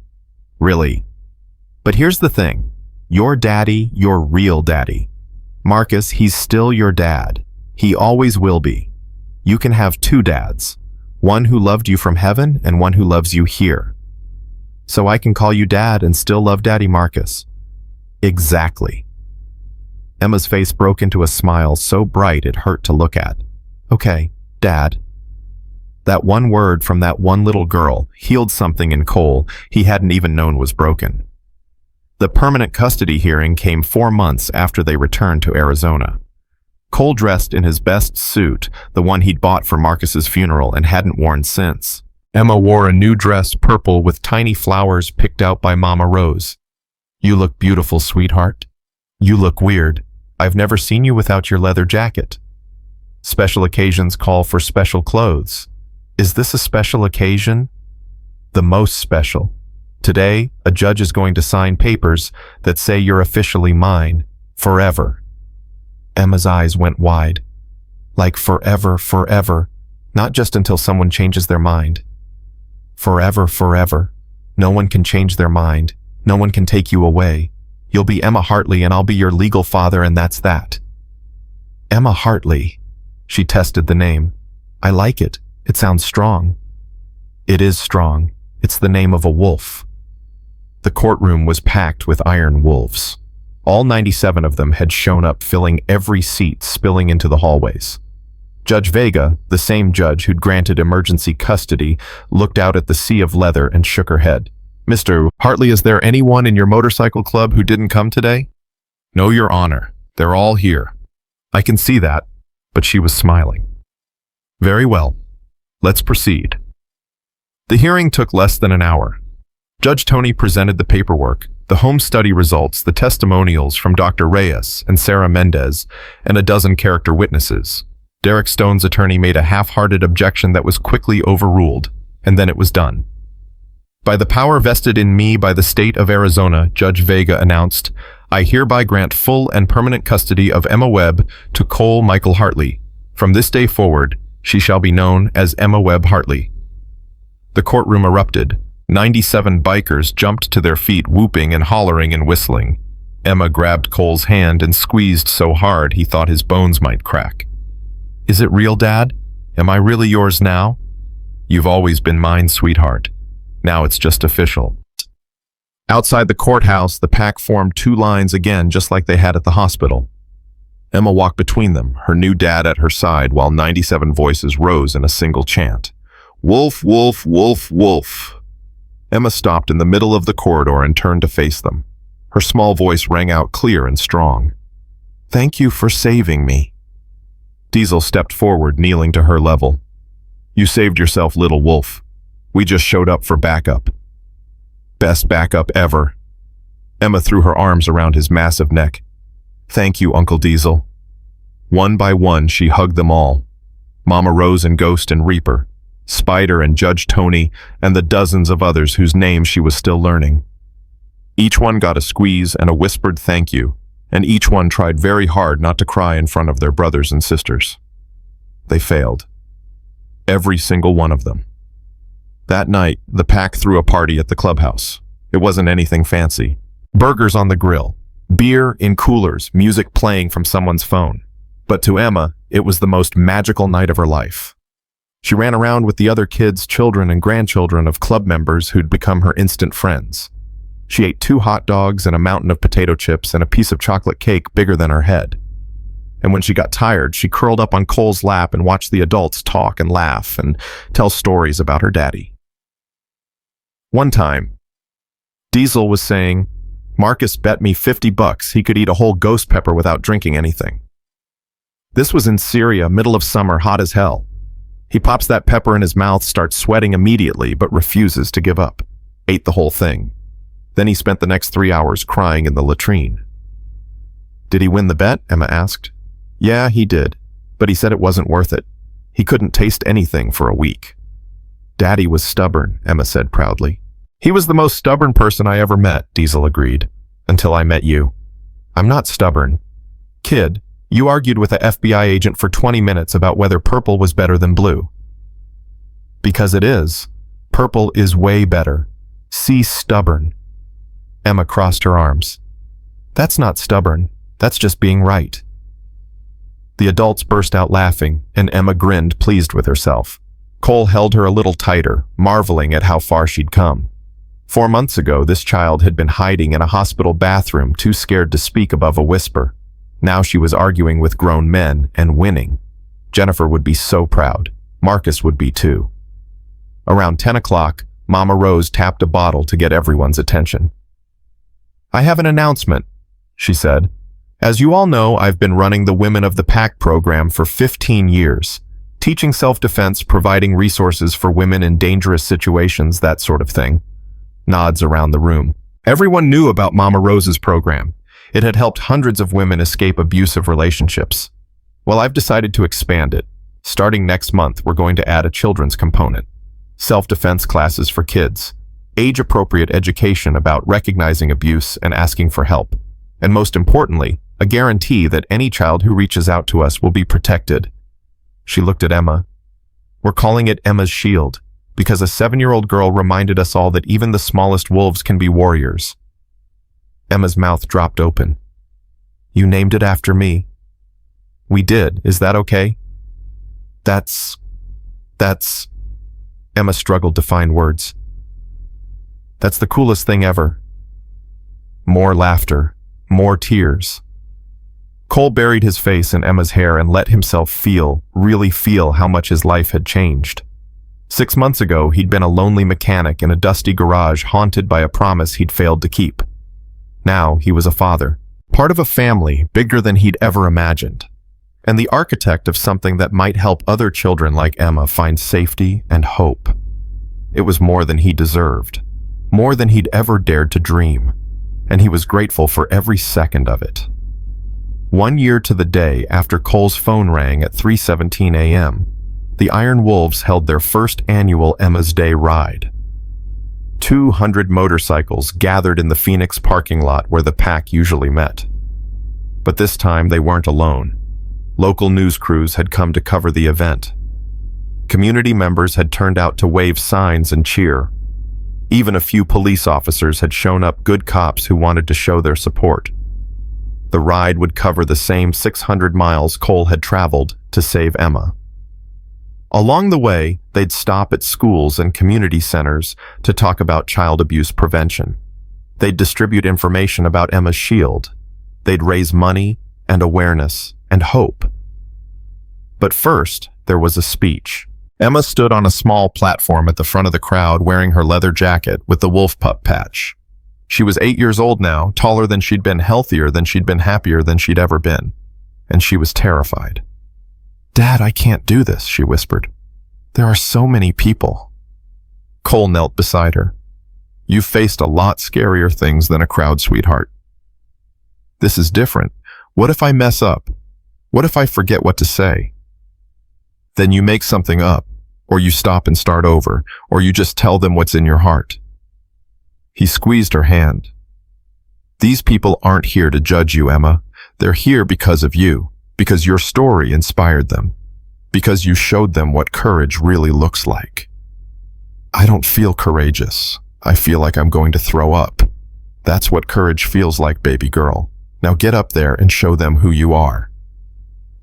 But here's the thing. Your daddy, your real daddy. Marcus, he's still your dad. He always will be. You can have two dads. One who loved you from heaven and one who loves you here. So I can call you Dad and still love Daddy Marcus. Exactly. Emma's face broke into a smile so bright it hurt to look at. Okay, Dad. That one word from that one little girl healed something in Cole he hadn't even known was broken. The permanent custody hearing came 4 months after they returned to Arizona. Cole dressed in his best suit, the one he'd bought for Marcus's funeral and hadn't worn since. Emma wore a new dress, purple with tiny flowers picked out by Mama Rose. You look beautiful, sweetheart. You look weird. I've never seen you without your leather jacket. Special occasions call for special clothes. Is this a special occasion? The most special. Today, a judge is going to sign papers that say you're officially mine, forever. Emma's eyes went wide. Like forever, not just until someone changes their mind. Forever. No one can change their mind. No one can take you away. You'll be Emma Hartley and I'll be your legal father, and that's that. Emma Hartley. She tested the name. I like it. It sounds strong. It is strong. It's the name of a wolf. The courtroom was packed with iron wolves. All 97 of them had shown up, filling every seat, spilling into the hallways. Judge Vega, the same judge who'd granted emergency custody, looked out at the sea of leather and shook her head. Mr. Hartley, is there anyone in your motorcycle club who didn't come today? No, Your Honor. They're all here. I can see that, but she was smiling. Very well. Let's proceed. The hearing took less than an hour. Judge Tony presented the paperwork, the home study results, the testimonials from Dr. Reyes and Sarah Mendez, and a dozen character witnesses. Derek Stone's attorney made a half-hearted objection that was quickly overruled, and then it was done. By the power vested in me by the state of Arizona, Judge Vega announced, I hereby grant full and permanent custody of Emma Webb to Cole Michael Hartley. From this day forward, she shall be known as Emma Webb Hartley. The courtroom erupted. 97 bikers jumped to their feet, whooping and hollering and whistling. Emma grabbed Cole's hand and squeezed so hard he thought his bones might crack. Is it real, Dad? Am I really yours now? You've always been mine, sweetheart. Now it's just official. Outside the courthouse, the pack formed two lines again, just like they had at the hospital. Emma walked between them, her new dad at her side, while 97 voices rose in a single chant. Wolf, wolf, wolf, wolf. Emma stopped in the middle of the corridor and turned to face them. Her small voice rang out clear and strong. Thank you for saving me. Diesel stepped forward, kneeling to her level. You saved yourself, little wolf. We just showed up for backup. Best backup ever. Emma threw her arms around his massive neck. Thank you, Uncle Diesel. One by one, she hugged them all. Mama Rose and Ghost and Reaper, Spider and Judge Tony, and the dozens of others whose names she was still learning. Each one got a squeeze and a whispered thank you, and each one tried very hard not to cry in front of their brothers and sisters. They failed. Every single one of them. That night, the pack threw a party at the clubhouse. It wasn't anything fancy. Burgers on the grill, beer in coolers, music playing from someone's phone. But to Emma, it was the most magical night of her life. She ran around with the other kids, children, and grandchildren of club members who'd become her instant friends. She ate 2 hot dogs and a mountain of potato chips and a piece of chocolate cake bigger than her head. And when she got tired, she curled up on Cole's lap and watched the adults talk and laugh and tell stories about her daddy. One time, Diesel was saying, Marcus bet me $50 he could eat a whole ghost pepper without drinking anything. This was in Syria, middle of summer, hot as hell. He pops that pepper in his mouth, starts sweating immediately, but refuses to give up. Ate the whole thing. Then he spent the next 3 hours crying in the latrine. Did he win the bet? Emma asked. Yeah, he did, but he said it wasn't worth it. He couldn't taste anything for a week. Daddy was stubborn, Emma said proudly. He was the most stubborn person I ever met, Diesel agreed, until I met you. I'm not stubborn. Kid, you argued with a FBI agent for 20 minutes about whether purple was better than blue. Because it is. Purple is way better. See stubborn. Emma crossed her arms. That's not stubborn. That's just being right. The adults burst out laughing, and Emma grinned, pleased with herself. Cole held her a little tighter, marveling at how far she'd come. 4 months ago, this child had been hiding in a hospital bathroom, too scared to speak above a whisper. Now she was arguing with grown men and winning. Jennifer would be so proud. Marcus would be too. Around 10 o'clock, Mama Rose tapped a bottle to get everyone's attention. I have an announcement, she said. As you all know, I've been running the Women of the Pack program for 15 years, teaching self-defense, providing resources for women in dangerous situations, that sort of thing. Nods around the room. Everyone knew about Mama Rose's program. It had helped hundreds of women escape abusive relationships. Well, I've decided to expand it. Starting next month, we're going to add a children's component. Self-defense classes for kids. Age-appropriate education about recognizing abuse and asking for help. And most importantly, a guarantee that any child who reaches out to us will be protected. She looked at Emma. We're calling it Emma's Shield, because a 7-year-old girl reminded us all that even the smallest wolves can be warriors. Emma's mouth dropped open. You named it after me. We did. Is that okay? That's... Emma struggled to find words. That's the coolest thing ever. More laughter. More tears. Cole buried his face in Emma's hair and let himself feel, really feel how much his life had changed. 6 months ago, he'd been a lonely mechanic in a dusty garage haunted by a promise he'd failed to keep. Now he was a father, part of a family bigger than he'd ever imagined, and the architect of something that might help other children like Emma find safety and hope. It was more than he deserved, more than he'd ever dared to dream, and he was grateful for every second of it. 1 year to the day after Cole's phone rang at 3:17 a.m., the Iron Wolves held their first annual Emma's Day ride. 200 motorcycles gathered in the Phoenix parking lot where the pack usually met. But this time they weren't alone. Local news crews had come to cover the event. Community members had turned out to wave signs and cheer. Even a few police officers had shown up, good cops who wanted to show their support. The ride would cover the same 600 miles Cole had traveled to save Emma. Along the way, they'd stop at schools and community centers to talk about child abuse prevention. They'd distribute information about Emma's Shield. They'd raise money and awareness and hope. But first, there was a speech. Emma stood on a small platform at the front of the crowd wearing her leather jacket with the wolf pup patch. She was 8 years old now, taller than she'd been, healthier than she'd been, happier than she'd ever been. And she was terrified. Dad, I can't do this, she whispered. There are so many people. Cole knelt beside her. You've faced a lot scarier things than a crowd, sweetheart. This is different. What if I mess up? What if I forget what to say? Then you make something up, or you stop and start over, or you just tell them what's in your heart. He squeezed her hand. These people aren't here to judge you, Emma. They're here because of you. Because your story inspired them, because you showed them what courage really looks like. I don't feel courageous. I feel like I'm going to throw up. That's what courage feels like, baby girl. Now get up there and show them who you are.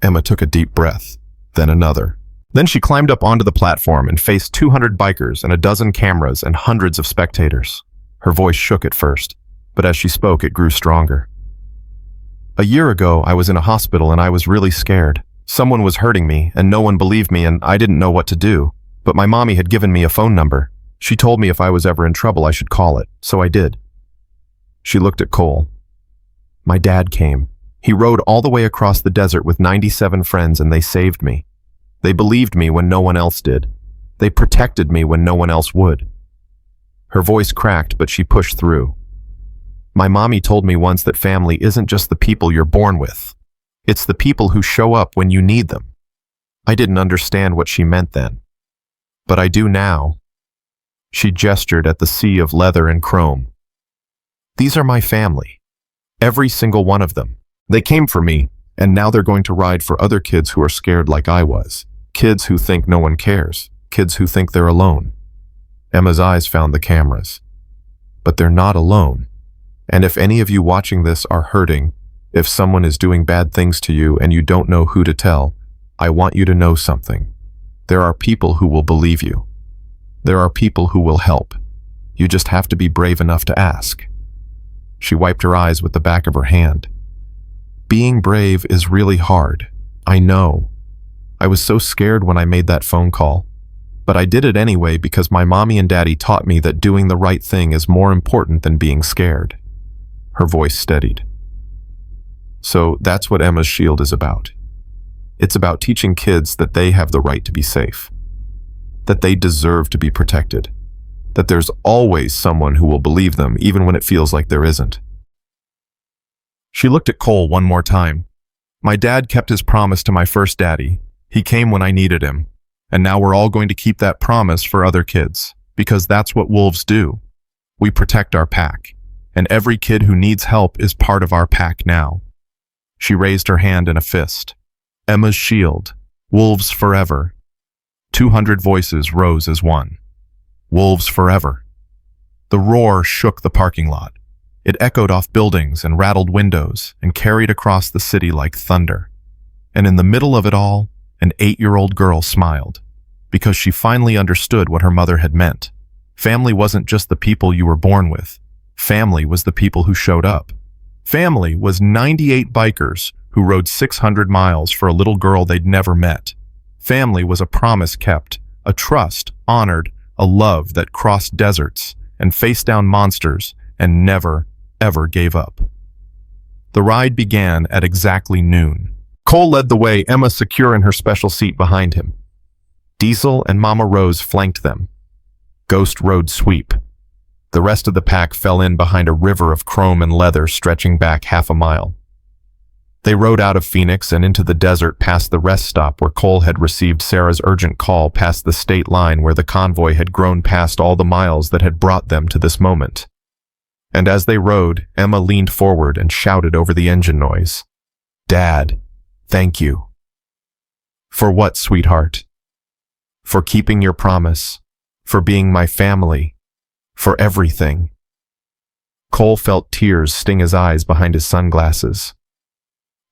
Emma took a deep breath, then another. Then she climbed up onto the platform and faced 200 bikers and a dozen cameras and hundreds of spectators. Her voice shook at first, but as she spoke, it grew stronger. A year ago, I was in a hospital and I was really scared. Someone was hurting me and no one believed me and I didn't know what to do. But my mommy had given me a phone number. She told me if I was ever in trouble, I should call it. So I did. She looked at Cole. My dad came. He rode all the way across the desert with 97 friends and they saved me. They believed me when no one else did. They protected me when no one else would. Her voice cracked, but she pushed through. My mommy told me once that family isn't just the people you're born with. It's the people who show up when you need them. I didn't understand what she meant then. But I do now. She gestured at the sea of leather and chrome. These are my family. Every single one of them. They came for me, and now they're going to ride for other kids who are scared like I was. Kids who think no one cares. Kids who think they're alone. Emma's eyes found the cameras. But they're not alone. And if any of you watching this are hurting, if someone is doing bad things to you and you don't know who to tell, I want you to know something. There are people who will believe you. There are people who will help. You just have to be brave enough to ask. She wiped her eyes with the back of her hand. Being brave is really hard. I know. I was so scared when I made that phone call. But I did it anyway because my mommy and daddy taught me that doing the right thing is more important than being scared. Her voice steadied. So that's what Emma's Shield is about. It's about teaching kids that they have the right to be safe, that they deserve to be protected, that there's always someone who will believe them even when it feels like there isn't. She looked at Cole one more time. My dad kept his promise to my first daddy. He came when I needed him. And now we're all going to keep that promise for other kids, because that's what wolves do. We protect our pack, and every kid who needs help is part of our pack now. She raised her hand in a fist. Emma's Shield. Wolves forever. 200 voices rose as one. Wolves forever. The roar shook the parking lot. It echoed off buildings and rattled windows and carried across the city like thunder. And in the middle of it all, an 8-year-old girl smiled, because she finally understood what her mother had meant. Family wasn't just the people you were born with. Family was the people who showed up. Family was 98 bikers who rode 600 miles for a little girl they'd never met. Family was a promise kept, a trust honored, a love that crossed deserts and faced down monsters and never, ever gave up. The ride began at exactly noon. Cole led the way, Emma secure in her special seat behind him. Diesel and Mama Rose flanked them. Ghost rode Sweep. The rest of the pack fell in behind a river of chrome and leather stretching back half a mile. They rode out of Phoenix and into the desert past the rest stop where Cole had received Sarah's urgent call, past the state line where the convoy had grown past all the miles that had brought them to this moment. And as they rode, Emma leaned forward and shouted over the engine noise. Dad. Thank you. For what, sweetheart? For keeping your promise. For being my family. For everything. Cole felt tears sting his eyes behind his sunglasses.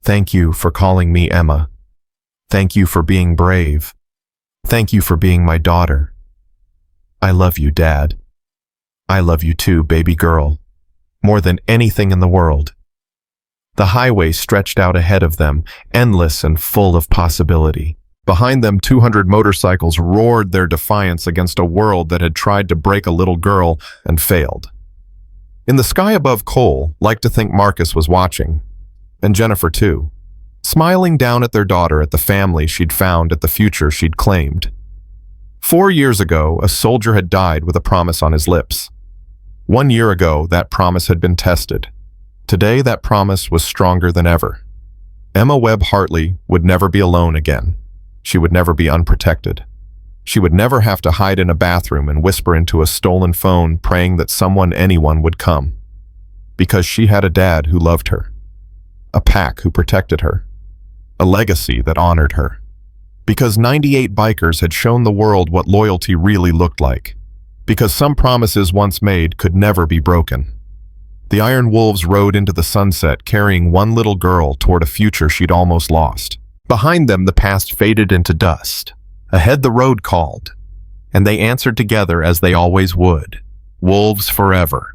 Thank you for calling me Emma. Thank you for being brave. Thank you for being my daughter. I love you, Dad. I love you too, baby girl. More than anything in the world. The highway stretched out ahead of them, endless and full of possibility. Behind them, 200 motorcycles roared their defiance against a world that had tried to break a little girl and failed. In the sky above, Cole liked to think Marcus was watching, and Jennifer too, smiling down at their daughter, at the family she'd found, at the future she'd claimed. 4 years ago, a soldier had died with a promise on his lips. 1 year ago, that promise had been tested. Today, that promise was stronger than ever. Emma Webb Hartley would never be alone again. She would never be unprotected. She would never have to hide in a bathroom and whisper into a stolen phone, praying that anyone would come. Because she had a dad who loved her. A pack who protected her. A legacy that honored her. Because 98 bikers had shown the world what loyalty really looked like. Because some promises once made could never be broken. The Iron Wolves rode into the sunset, carrying one little girl toward a future she'd almost lost. Behind them, the past faded into dust. Ahead, the road called. And they answered together as they always would. Wolves forever.